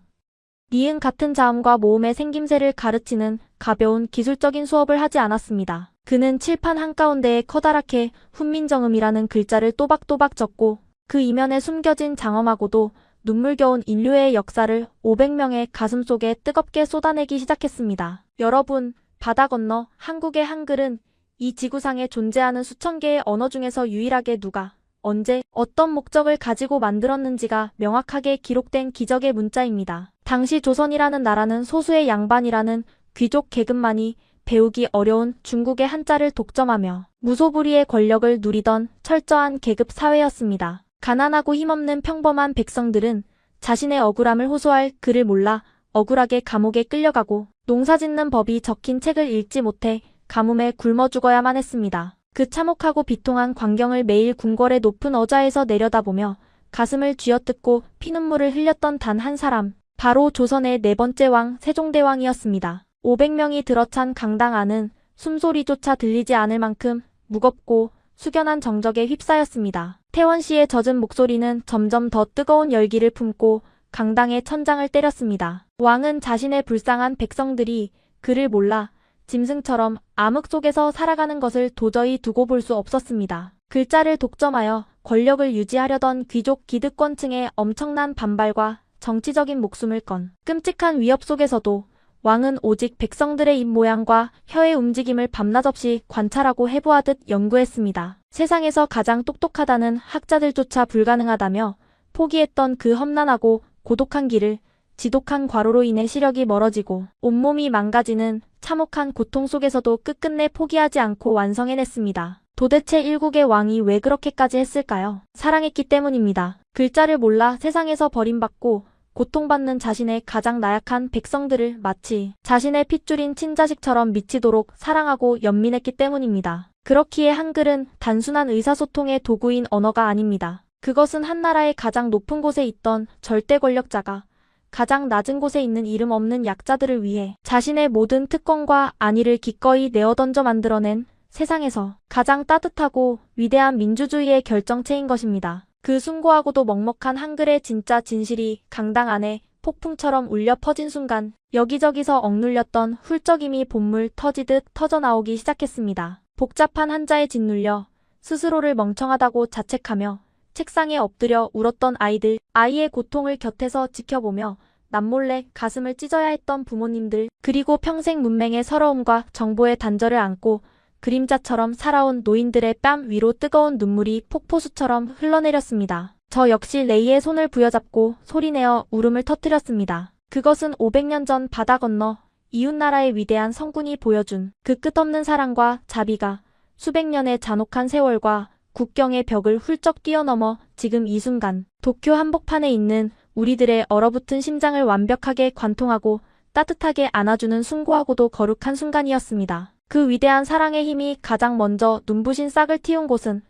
니은 같은 자음과 모음의 생김새를 가르치는 가벼운 기술적인 수업을 하지 않았습니다. 그는 칠판 한가운데에 커다랗게 훈민정음이라는 글자를 또박또박 적고 그 이면에 숨겨진 장엄하고도 눈물겨운 인류의 역사를 500명의 가슴 속에 뜨겁게 쏟아내기 시작했습니다. 여러분, 바다 건너 한국의 한글은 이 지구상에 존재하는 수천 개의 언어 중에서 유일하게 누가, 언제, 어떤 목적을 가지고 만들었는지가 명확하게 기록된 기적의 문자입니다. 당시 조선이라는 나라는 소수의 양반이라는 귀족 계급만이 배우기 어려운 중국의 한자를 독점하며 무소불위의 권력을 누리던 철저한 계급 사회였습니다. 가난하고 힘없는 평범한 백성들은 자신의 억울함을 호소할 글을 몰라 억울하게 감옥에 끌려가고 농사짓는 법이 적힌 책을 읽지 못해 가뭄에 굶어 죽어야만 했습니다. 그 참혹하고 비통한 광경을 매일 궁궐의 높은 어좌에서 내려다보며 가슴을 쥐어뜯고 피눈물을 흘렸던 단 한 사람, 바로 조선의 네 번째 왕 세종대왕이었습니다. 500명이 들어찬 강당 안은 숨소리조차 들리지 않을 만큼 무겁고 숙연한 정적에 휩싸였습니다. 태원 씨의 젖은 목소리는 점점 더 뜨거운 열기를 품고 강당의 천장을 때렸습니다. 왕은 자신의 불쌍한 백성들이 그를 몰라 짐승처럼 암흑 속에서 살아가는 것을 도저히 두고 볼 수 없었습니다. 글자를 독점하여 권력을 유지하려던 귀족 기득권층의 엄청난 반발과 정치적인 목숨을 건 끔찍한 위협 속에서도 왕은 오직 백성들의 입모양과 혀의 움직임을 밤낮 없이 관찰하고 해부하듯 연구했습니다. 세상에서 가장 똑똑하다는 학자들조차 불가능하다며 포기했던 그 험난하고 고독한 길을 지독한 과로로 인해 시력이 멀어지고 온몸이 망가지는 참혹한 고통 속에서도 끝끝내 포기하지 않고 완성해냈습니다. 도대체 일국의 왕이 왜 그렇게까지 했을까요? 사랑했기 때문입니다. 글자를 몰라 세상에서 버림받고 고통받는 자신의 가장 나약한 백성들을 마치 자신의 핏줄인 친자식처럼 미치도록 사랑하고 연민했기 때문입니다. 그렇기에 한글은 단순한 의사소통의 도구인 언어가 아닙니다. 그것은 한 나라의 가장 높은 곳에 있던 절대 권력자가 가장 낮은 곳에 있는 이름 없는 약자들을 위해 자신의 모든 특권과 안위를 기꺼이 내어던져 만들어낸 세상에서 가장 따뜻하고 위대한 민주주의의 결정체인 것입니다. 그 숭고하고도 먹먹한 한글의 진짜 진실이 강당 안에 폭풍처럼 울려 퍼진 순간 여기저기서 억눌렸던 훌쩍임이 본물 터지듯 터져나오기 시작했습니다. 복잡한 한자에 짓눌려 스스로를 멍청하다고 자책하며 책상에 엎드려 울었던 아이들, 아이의 고통을 곁에서 지켜보며 남몰래 가슴을 찢어야 했던 부모님들, 그리고 평생 문맹의 서러움과 정보의 단절을 안고 그림자처럼 살아온 노인들의 뺨 위로 뜨거운 눈물이 폭포수처럼 흘러내렸습니다. 저 역시 레이의 손을 부여잡고 소리내어 울음을 터뜨렸습니다. 그것은 500년 전 바다 건너 이웃나라의 위대한 성군이 보여준 그 끝없는 사랑과 자비가 수백 년의 잔혹한 세월과 국경의 벽을 훌쩍 뛰어넘어 지금 이 순간 도쿄 한복판에 있는 우리들의 얼어붙은 심장을 완벽하게 관통하고 따뜻하게 안아주는 숭고하고도 거룩한 순간이었습니다. 그 위대한 사랑의 힘이 가장 먼저 눈부신 싹을 틔운 곳은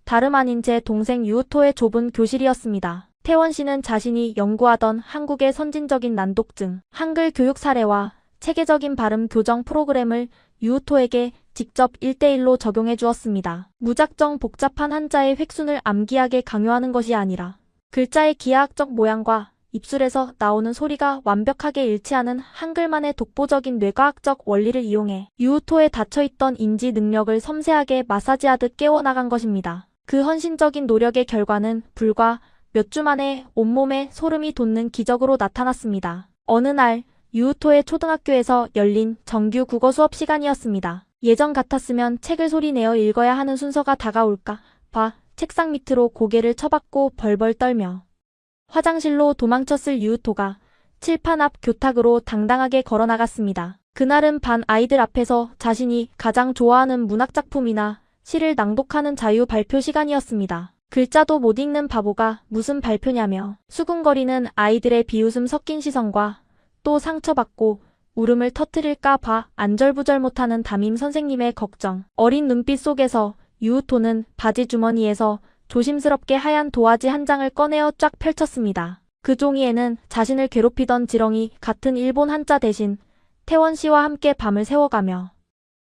다름 아닌 제 동생 유우토의 좁은 교실이었습니다. 태원 씨는 자신이 연구하던 한국의 선진적인 난독증, 한글 교육 사례와 체계적인 발음 교정 프로그램을 유우토에게 직접 1대1로 적용해 주었습니다. 무작정 복잡한 한자의 획순을 암기하게 강요하는 것이 아니라 글자의 기하학적 모양과 입술에서 나오는 소리가 완벽하게 일치하는 한글만의 독보적인 뇌과학적 원리를 이용해 유우토에 닫혀있던 인지 능력을 섬세하게 마사지하듯 깨워나간 것입니다. 그 헌신적인 노력의 결과는 불과 몇 주 만에 온몸에 소름이 돋는 기적으로 나타났습니다. 어느 날 유우토의 초등학교에서 열린 정규 국어 수업 시간이었습니다. 예전 같았으면 책을 소리내어 읽어야 하는 순서가 다가올까 봐 책상 밑으로 고개를 쳐박고 벌벌 떨며 화장실로 도망쳤을 유우토가 칠판 앞 교탁으로 당당하게 걸어나갔습니다. 그날은 반 아이들 앞에서 자신이 가장 좋아하는 문학작품이나 시를 낭독하는 자유 발표 시간이었습니다. 글자도 못 읽는 바보가 무슨 발표냐며 수군거리는 아이들의 비웃음 섞인 시선과 또 상처받고 울음을 터뜨릴까 봐 안절부절 못하는 담임 선생님의 걱정. 어린 눈빛 속에서 유우토는 바지 주머니에서 조심스럽게 하얀 도화지 한 장을 꺼내어 쫙 펼쳤습니다. 그 종이에는 자신을 괴롭히던 지렁이 같은 일본 한자 대신 태원 씨와 함께 밤을 새워가며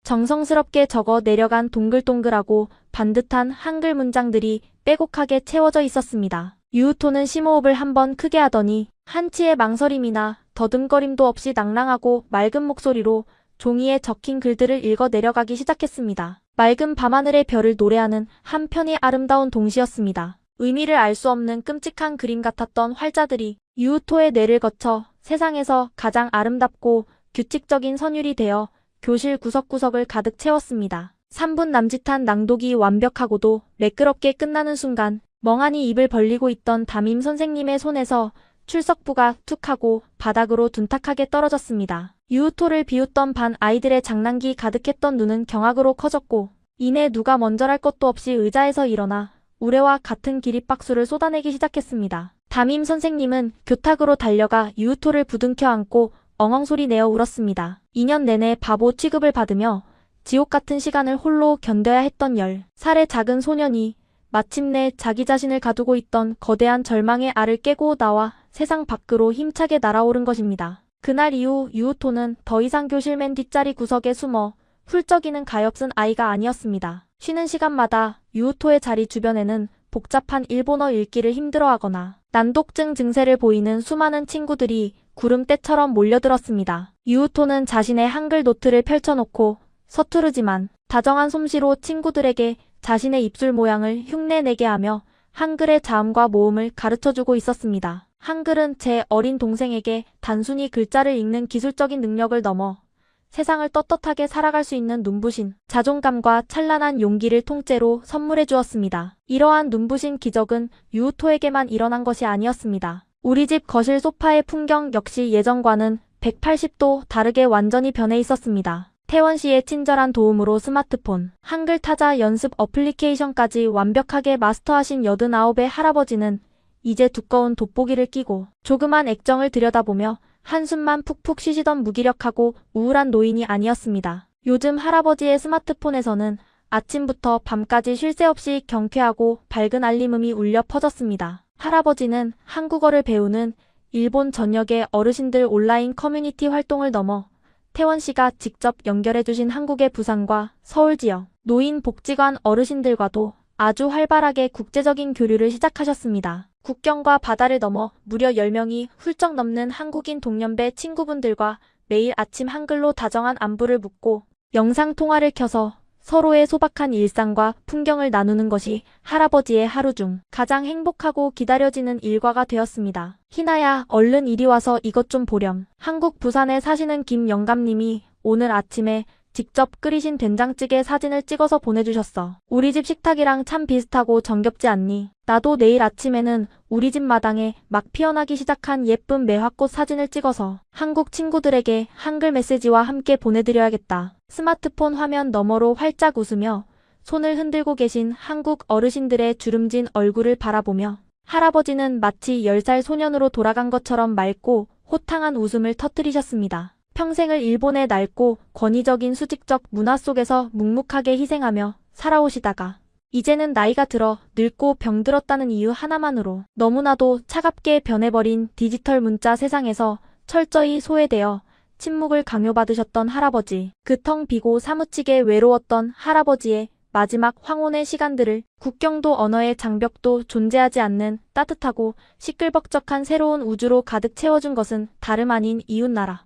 정성스럽게 적어 내려간 동글동글하고 반듯한 한글 문장들이 빼곡하게 채워져 있었습니다. 유우토는 심호흡을 한번 크게 하더니 한치의 망설임이나 더듬거림도 없이 낭랑하고 맑은 목소리로 종이에 적힌 글들을 읽어 내려가기 시작했습니다. 맑은 밤하늘의 별을 노래하는 한 편의 아름다운 동시였습니다. 의미를 알 수 없는 끔찍한 그림 같았던 활자들이 유우토의 뇌를 거쳐 세상에서 가장 아름답고 규칙적인 선율이 되어 교실 구석구석을 가득 채웠습니다. 3분 남짓한 낭독이 완벽하고도 매끄럽게 끝나는 순간 멍하니 입을 벌리고 있던 담임 선생님의 손에서 출석부가 툭 하고 바닥으로 둔탁하게 떨어졌습니다. 유우토를 비웃던 반 아이들의 장난기 가득했던 눈은 경악으로 커졌고 이내 누가 먼저랄 것도 없이 의자에서 일어나 우레와 같은 기립박수를 쏟아내기 시작했습니다. 담임 선생님은 교탁으로 달려가 유우토를 부둥켜 안고 엉엉소리 내어 울었습니다. 2년 내내 바보 취급을 받으며 지옥 같은 시간을 홀로 견뎌야 했던 10살의 작은 소년이 마침내 자기 자신을 가두고 있던 거대한 절망의 알을 깨고 나와 세상 밖으로 힘차게 날아오른 것입니다. 그날 이후 유우토는 더 이상 교실 맨 뒷자리 구석에 숨어 훌쩍이는 가엾은 아이가 아니었습니다. 쉬는 시간마다 유우토의 자리 주변에는 복잡한 일본어 읽기를 힘들어하거나 난독증 증세를 보이는 수많은 친구들이 구름대처럼 몰려들었습니다. 유우토는 자신의 한글 노트를 펼쳐놓고 서투르지만 다정한 솜씨로 친구들에게 자신의 입술 모양을 흉내내게 하며 한글의 자음과 모음을 가르쳐주고 있었습니다. 한글은 제 어린 동생에게 단순히 글자를 읽는 기술적인 능력을 넘어 세상을 떳떳하게 살아갈 수 있는 눈부신 자존감과 찬란한 용기를 통째로 선물해 주었습니다. 이러한 눈부신 기적은 유우토에게만 일어난 것이 아니었습니다. 우리 집 거실 소파의 풍경 역시 예전과는 180도 다르게 완전히 변해 있었습니다. 태원 씨의 친절한 도움으로 스마트폰, 한글 타자 연습 어플리케이션까지 완벽하게 마스터하신 89의 할아버지는 이제 두꺼운 돋보기를 끼고 조그만 액정을 들여다보며 한숨만 푹푹 쉬시던 무기력하고 우울한 노인이 아니었습니다. 요즘 할아버지의 스마트폰에서는 아침부터 밤까지 쉴 새 없이 경쾌하고 밝은 알림음이 울려 퍼졌습니다. 할아버지는 한국어를 배우는 일본 전역의 어르신들 온라인 커뮤니티 활동을 넘어 태원 씨가 직접 연결해주신 한국의 부산과 서울 지역 노인복지관 어르신들과도 아주 활발하게 국제적인 교류를 시작하셨습니다. 국경과 바다를 넘어 무려 10명이 훌쩍 넘는 한국인 동년배 친구분들과 매일 아침 한글로 다정한 안부를 묻고 영상통화를 켜서 서로의 소박한 일상과 풍경을 나누는 것이 할아버지의 하루 중 가장 행복하고 기다려지는 일과가 되었습니다. 희나야, 얼른 이리 와서 이것 좀 보렴. 한국 부산에 사시는 김영감님이 오늘 아침에 직접 끓이신 된장찌개 사진을 찍어서 보내주셨어. 우리 집 식탁이랑 참 비슷하고 정겹지 않니? 나도 내일 아침에는 우리 집 마당에 막 피어나기 시작한 예쁜 매화꽃 사진을 찍어서 한국 친구들에게 한글 메시지와 함께 보내드려야겠다. 스마트폰 화면 너머로 활짝 웃으며 손을 흔들고 계신 한국 어르신들의 주름진 얼굴을 바라보며 할아버지는 마치 10살 소년으로 돌아간 것처럼 맑고 호탕한 웃음을 터뜨리셨습니다. 평생을 일본의 낡고 권위적인 수직적 문화 속에서 묵묵하게 희생하며 살아오시다가 이제는 나이가 들어 늙고 병들었다는 이유 하나만으로 너무나도 차갑게 변해버린 디지털 문자 세상에서 철저히 소외되어 침묵을 강요받으셨던 할아버지. 그 텅 비고 사무치게 외로웠던 할아버지의 마지막 황혼의 시간들을 국경도 언어의 장벽도 존재하지 않는 따뜻하고 시끌벅적한 새로운 우주로 가득 채워준 것은 다름 아닌 이웃나라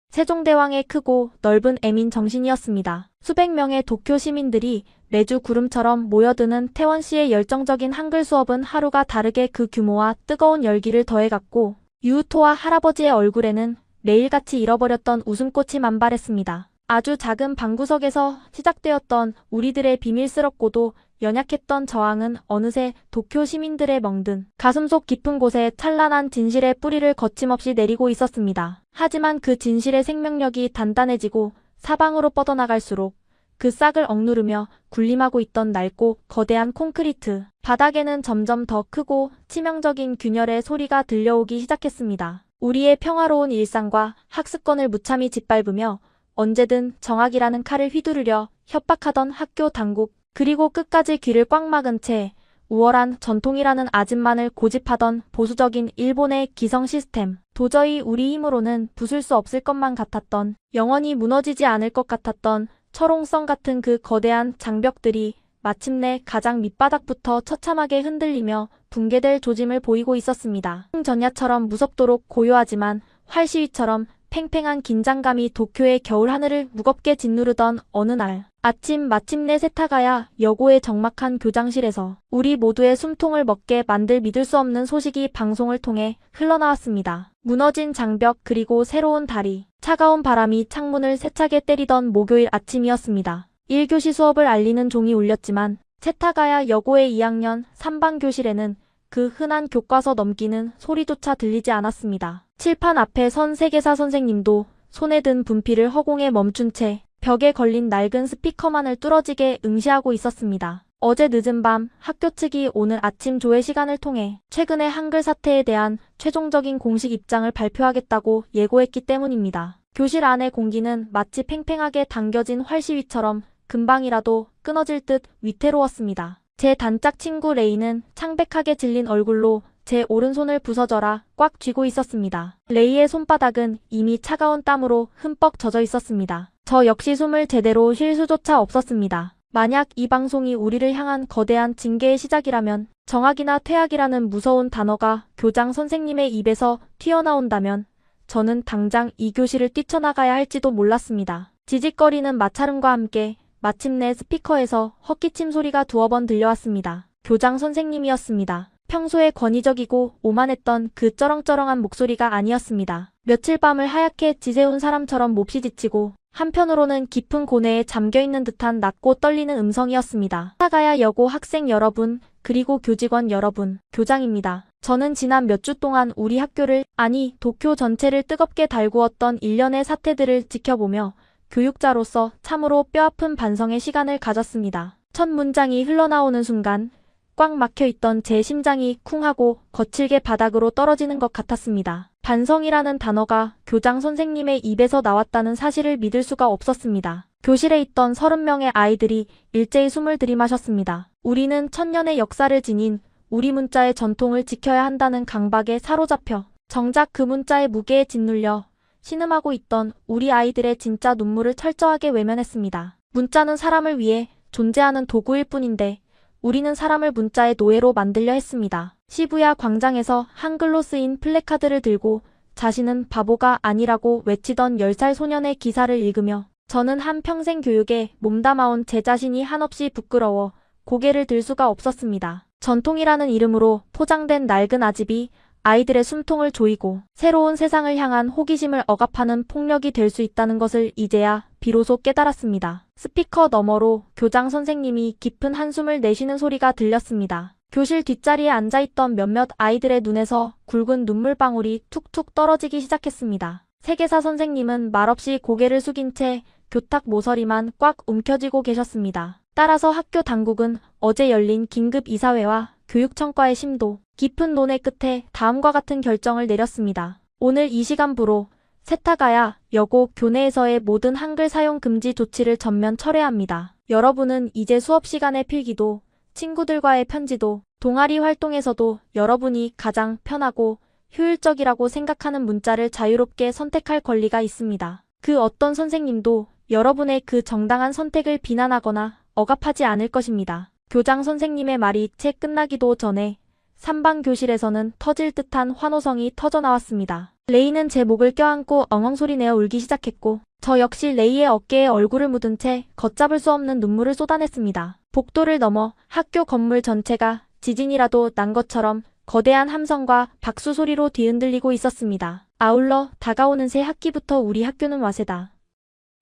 세종대왕의 크고 넓은 애민 정신이었습니다. 수백 명의 도쿄 시민들이 매주 구름처럼 모여드는 태원 씨의 열정적인 한글 수업은 하루가 다르게 그 규모와 뜨거운 열기를 더해갔고 유우토와 할아버지의 얼굴에는 매일같이 잃어버렸던 웃음꽃이 만발했습니다. 아주 작은 방구석에서 시작되었던 우리들의 비밀스럽고도 연약했던 저항은 어느새 도쿄 시민들의 멍든 가슴속 깊은 곳에 찬란한 진실의 뿌리를 거침없이 내리고 있었습니다. 하지만 그 진실의 생명력이 단단해지고 사방으로 뻗어나갈수록 그 싹을 억누르며 군림하고 있던 낡고 거대한 콘크리트 바닥에는 점점 더 크고 치명적인 균열의 소리가 들려오기 시작했습니다. 우리의 평화로운 일상과 학습권을 무참히 짓밟으며 언제든 정학이라는 칼을 휘두르려 협박하던 학교 당국, 그리고 끝까지 귀를 꽉 막은 채 우월한 전통이라는 아집만을 고집하던 보수적인 일본의 기성 시스템. 도저히 우리 힘으로는 부술 수 없을 것만 같았던, 영원히 무너지지 않을 것 같았던 철옹성 같은 그 거대한 장벽들이 마침내 가장 밑바닥부터 처참하게 흔들리며 붕괴될 조짐을 보이고 있었습니다. 전야처럼 무섭도록 고요하지만 활시위처럼 팽팽한 긴장감이 도쿄의 겨울 하늘을 무겁게 짓누르던 어느 날 아침 마침내 세타가야 여고의 적막한 교장실에서 우리 모두의 숨통을 먹게 만들 믿을 수 없는 소식이 방송을 통해 흘러나왔습니다. 무너진 장벽 그리고 새로운 다리, 차가운 바람이 창문을 세차게 때리던 목요일 아침이었습니다. 1교시 수업을 알리는 종이 울렸지만 세타가야 여고의 2학년 3반 교실에는 그 흔한 교과서 넘기는 소리조차 들리지 않았습니다. 칠판 앞에 선 세계사 선생님도 손에 든 분필을 허공에 멈춘 채 벽에 걸린 낡은 스피커만을 뚫어지게 응시하고 있었습니다. 어제 늦은 밤 학교 측이 오늘 아침 조회 시간을 통해 최근의 한글 사태에 대한 최종적인 공식 입장을 발표하겠다고 예고했기 때문입니다. 교실 안의 공기는 마치 팽팽하게 당겨진 활시위처럼 금방이라도 끊어질 듯 위태로웠습니다. 제 단짝 친구 레이는 창백하게 질린 얼굴로 제 오른손을 부서져라 꽉 쥐고 있었습니다. 레이의 손바닥은 이미 차가운 땀으로 흠뻑 젖어 있었습니다. 저 역시 숨을 제대로 쉴 수조차 없었습니다. 만약 이 방송이 우리를 향한 거대한 징계의 시작이라면, 정학이나 퇴학이라는 무서운 단어가 교장 선생님의 입에서 튀어나온다면 저는 당장 이 교실을 뛰쳐나가야 할지도 몰랐습니다. 지직거리는 마찰음과 함께 마침내 스피커에서 헛기침 소리가 두어 번 들려왔습니다. 교장 선생님이었습니다. 평소에 권위적이고 오만했던 그 쩌렁쩌렁한 목소리가 아니었습니다. 며칠 밤을 하얗게 지새운 사람처럼 몹시 지치고 한편으로는 깊은 고뇌에 잠겨있는 듯한 낮고 떨리는 음성이었습니다. 세타가야 여고 학생 여러분, 그리고 교직원 여러분, 교장입니다. 저는 지난 몇 주 동안 우리 학교를, 아니 도쿄 전체를 뜨겁게 달구었던 일련의 사태들을 지켜보며 교육자로서 참으로 뼈아픈 반성의 시간을 가졌습니다. 첫 문장이 흘러나오는 순간 꽉 막혀있던 제 심장이 쿵하고 거칠게 바닥으로 떨어지는 것 같았습니다. 반성이라는 단어가 교장 선생님의 입에서 나왔다는 사실을 믿을 수가 없었습니다. 교실에 있던 30명의 아이들이 일제히 숨을 들이마셨습니다. 우리는 천년의 역사를 지닌 우리 문자의 전통을 지켜야 한다는 강박에 사로잡혀 정작 그 문자의 무게에 짓눌려 신음하고 있던 우리 아이들의 진짜 눈물을 철저하게 외면했습니다. 문자는 사람을 위해 존재하는 도구일 뿐인데 우리는 사람을 문자의 노예로 만들려 했습니다. 시부야 광장에서 한글로 쓰인 플래카드를 들고 자신은 바보가 아니라고 외치던 10살 소년의 기사를 읽으며 저는 한평생 교육에 몸담아온 제 자신이 한없이 부끄러워 고개를 들 수가 없었습니다. 전통이라는 이름으로 포장된 낡은 아집이 아이들의 숨통을 조이고 새로운 세상을 향한 호기심을 억압하는 폭력이 될 수 있다는 것을 이제야 비로소 깨달았습니다. 스피커 너머로 교장 선생님이 깊은 한숨을 내쉬는 소리가 들렸습니다. 교실 뒷자리에 앉아있던 몇몇 아이들의 눈에서 굵은 눈물방울이 툭툭 떨어지기 시작했습니다. 세계사 선생님은 말없이 고개를 숙인 채 교탁 모서리만 꽉 움켜쥐고 계셨습니다. 따라서 학교 당국은 어제 열린 긴급 이사회와 교육청과의 심도 깊은 논의 끝에 다음과 같은 결정을 내렸습니다. 오늘 이 시간부로 세타가야 여고 교내에서의 모든 한글 사용 금지 조치를 전면 철회합니다. 여러분은 이제 수업 시간의 필기도, 친구들과의 편지도, 동아리 활동에서도 여러분이 가장 편하고 효율적이라고 생각하는 문자를 자유롭게 선택할 권리가 있습니다. 그 어떤 선생님도 여러분의 그 정당한 선택을 비난하거나 억압하지 않을 것입니다. 교장 선생님의 말이 채 끝나기도 전에 3반 교실에서는 터질 듯한 환호성이 터져나왔습니다. 레이는 제 목을 껴안고 엉엉 소리내어 울기 시작했고 저 역시 레이의 어깨에 얼굴을 묻은 채 걷잡을 수 없는 눈물을 쏟아냈습니다. 복도를 넘어 학교 건물 전체가 지진이라도 난 것처럼 거대한 함성과 박수 소리로 뒤흔들리고 있었습니다. 아울러 다가오는 새 학기부터 우리 학교는 와세다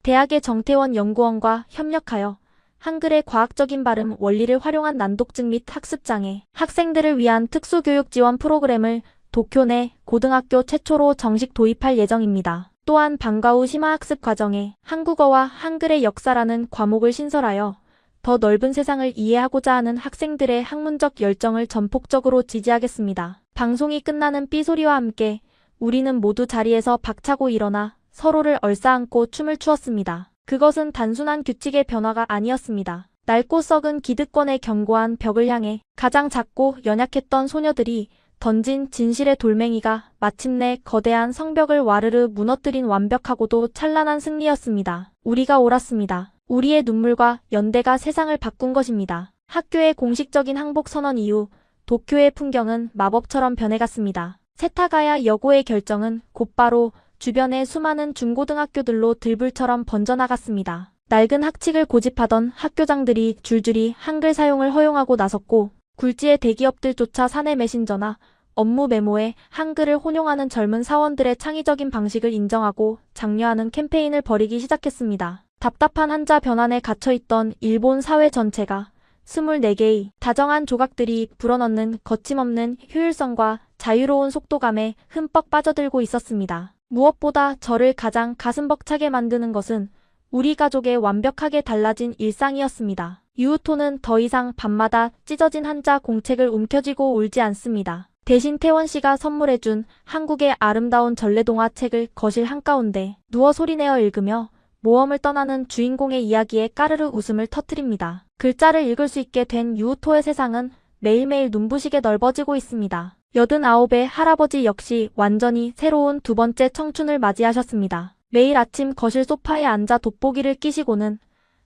대학의 정태원 연구원과 협력하여 한글의 과학적인 발음 원리를 활용한 난독증 및 학습장애 학생들을 위한 특수교육 지원 프로그램을 도쿄 내 고등학교 최초로 정식 도입할 예정입니다. 또한 방과 후 심화학습 과정에 한국어와 한글의 역사라는 과목을 신설하여 더 넓은 세상을 이해하고자 하는 학생들의 학문적 열정을 전폭적으로 지지하겠습니다. 방송이 끝나는 삐소리와 함께 우리는 모두 자리에서 박차고 일어나 서로를 얼싸안고 춤을 추었습니다. 그것은 단순한 규칙의 변화가 아니었습니다. 낡고 썩은 기득권의 견고한 벽을 향해 가장 작고 연약했던 소녀들이 던진 진실의 돌멩이가 마침내 거대한 성벽을 와르르 무너뜨린 완벽하고도 찬란한 승리였습니다. 우리가 옳았습니다. 우리의 눈물과 연대가 세상을 바꾼 것입니다. 학교의 공식적인 항복 선언 이후 도쿄의 풍경은 마법처럼 변해갔습니다. 세타가야 여고의 결정은 곧바로 주변의 수많은 중고등학교들로 들불처럼 번져나갔습니다. 낡은 학칙을 고집하던 학교장들이 줄줄이 한글 사용을 허용하고 나섰고 굴지의 대기업들조차 사내 메신저나 업무 메모에 한글을 혼용하는 젊은 사원들의 창의적인 방식을 인정하고 장려하는 캠페인을 벌이기 시작했습니다. 답답한 한자 변환에 갇혀있던 일본 사회 전체가 24개의 다정한 조각들이 불어넣는 거침없는 효율성과 자유로운 속도감에 흠뻑 빠져들고 있었습니다. 무엇보다 저를 가장 가슴 벅차게 만드는 것은 우리 가족의 완벽하게 달라진 일상이었습니다. 유우토는 더 이상 밤마다 찢어진 한자 공책을 움켜쥐고 울지 않습니다. 대신 태원 씨가 선물해준 한국의 아름다운 전래동화 책을 거실 한가운데 누워 소리내어 읽으며 모험을 떠나는 주인공의 이야기에 까르르 웃음을 터뜨립니다. 글자를 읽을 수 있게 된 유우토의 세상은 매일매일 눈부시게 넓어지고 있습니다. 89의 할아버지 역시 완전히 새로운 두 번째 청춘을 맞이하셨습니다. 매일 아침 거실 소파에 앉아 돋보기를 끼시고는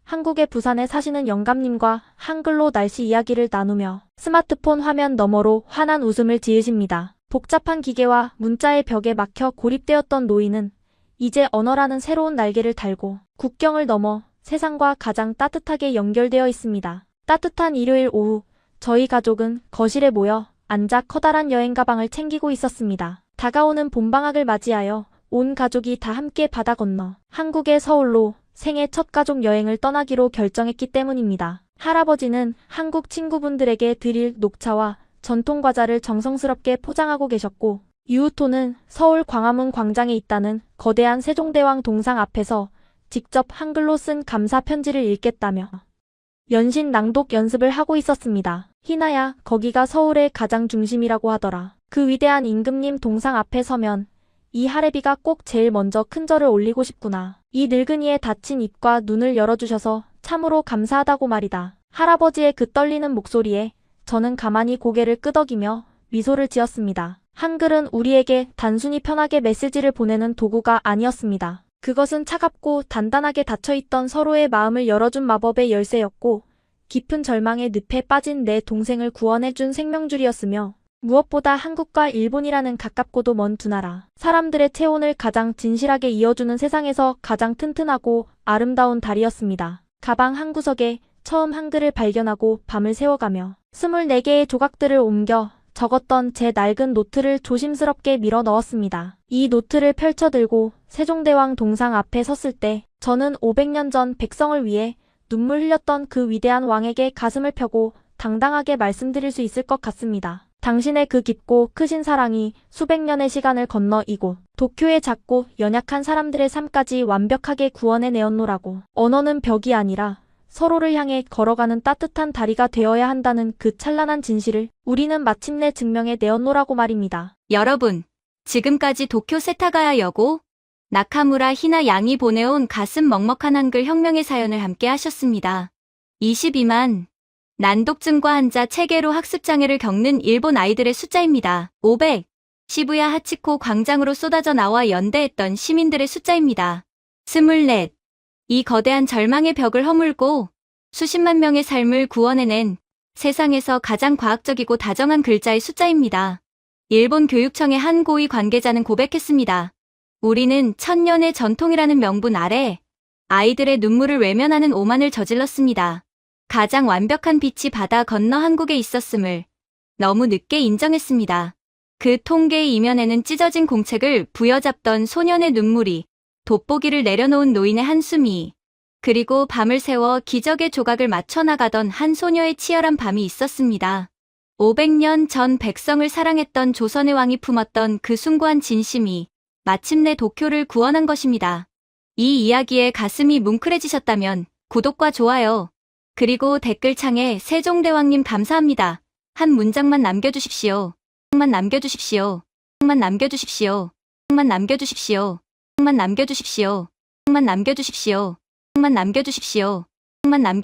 한국의 부산에 사시는 영감님과 한글로 날씨 이야기를 나누며 스마트폰 화면 너머로 환한 웃음을 지으십니다. 복잡한 기계와 문자의 벽에 막혀 고립되었던 노인은 이제 언어라는 새로운 날개를 달고 국경을 넘어 세상과 가장 따뜻하게 연결되어 있습니다. 따뜻한 일요일 오후, 저희 가족은 거실에 모여 앉아 커다란 여행 가방을 챙기고 있었습니다. 다가오는 봄방학을 맞이하여 온 가족이 다 함께 바다 건너 한국의 서울로 생애 첫 가족 여행을 떠나기로 결정했기 때문입니다. 할아버지는 한국 친구분들에게 드릴 녹차와 전통 과자를 정성스럽게 포장하고 계셨고, 유우토는 서울 광화문 광장에 있다는 거대한 세종대왕 동상 앞에서 직접 한글로 쓴 감사 편지를 읽겠다며 연신 낭독 연습을 하고 있었습니다. 희나야, 거기가 서울의 가장 중심이라고 하더라. 그 위대한 임금님 동상 앞에 서면 이 할애비가 꼭 제일 먼저 큰 절을 올리고 싶구나. 이 늙은이의 닫힌 입과 눈을 열어주셔서 참으로 감사하다고 말이다. 할아버지의 그 떨리는 목소리에 저는 가만히 고개를 끄덕이며 미소를 지었습니다. 한글은 우리에게 단순히 편하게 메시지를 보내는 도구가 아니었습니다. 그것은 차갑고 단단하게 닫혀있던 서로의 마음을 열어준 마법의 열쇠였고, 깊은 절망의 늪에 빠진 내 동생을 구원해준 생명줄이었으며, 무엇보다 한국과 일본이라는 가깝고도 먼 두 나라, 사람들의 체온을 가장 진실하게 이어주는 세상에서 가장 튼튼하고 아름다운 달이었습니다. 가방 한 구석에 처음 한글을 발견하고 밤을 새워가며 24개의 조각들을 옮겨 적었던 제 낡은 노트를 조심스럽게 밀어 넣었습니다. 이 노트를 펼쳐들고 세종대왕 동상 앞에 섰을 때 저는 500년 전 백성을 위해 눈물 흘렸던 그 위대한 왕에게 가슴을 펴고 당당하게 말씀드릴 수 있을 것 같습니다. 당신의 그 깊고 크신 사랑이 수백 년의 시간을 건너 이곳 도쿄의 작고 연약한 사람들의 삶까지 완벽하게 구원해내었노라고. 언어는 벽이 아니라 서로를 향해 걸어가는 따뜻한 다리가 되어야 한다는 그 찬란한 진실을 우리는 마침내 증명해 내었노라고 말입니다.
여러분, 지금까지 도쿄 세타가야 여고 나카무라 히나 양이 보내온 가슴 먹먹한 한글 혁명의 사연을 함께 하셨습니다. 22만 난독증과 한자 체계로 학습장애를 겪는 일본 아이들의 숫자입니다. 500 시부야 하치코 광장으로 쏟아져 나와 연대했던 시민들의 숫자입니다. 24 이 거대한 절망의 벽을 허물고 수십만 명의 삶을 구원해낸 세상에서 가장 과학적이고 다정한 글자의 숫자입니다. 일본 교육청의 한 고위 관계자는 고백했습니다. 우리는 천년의 전통이라는 명분 아래 아이들의 눈물을 외면하는 오만을 저질렀습니다. 가장 완벽한 빛이 바다 건너 한국에 있었음을 너무 늦게 인정했습니다. 그 통계의 이면에는 찢어진 공책을 부여잡던 소년의 눈물이, 돋보기를 내려놓은 노인의 한숨이, 그리고 밤을 새워 기적의 조각을 맞춰 나가던 한 소녀의 치열한 밤이 있었습니다. 500년 전 백성을 사랑했던 조선의 왕이 품었던 그 숭고한 진심이 마침내 도쿄를 구원한 것입니다. 이 이야기에 가슴이 뭉클해지셨다면 구독과 좋아요, 그리고 댓글창에 세종대왕님 감사합니다 한 문장만 남겨주십시오. 만 남겨주십시오. 만 남겨주십시오. 만 남겨주십시오. 만 남겨주십시오. 만 남겨주십시오. 만 남겨주십시오. 만 남겨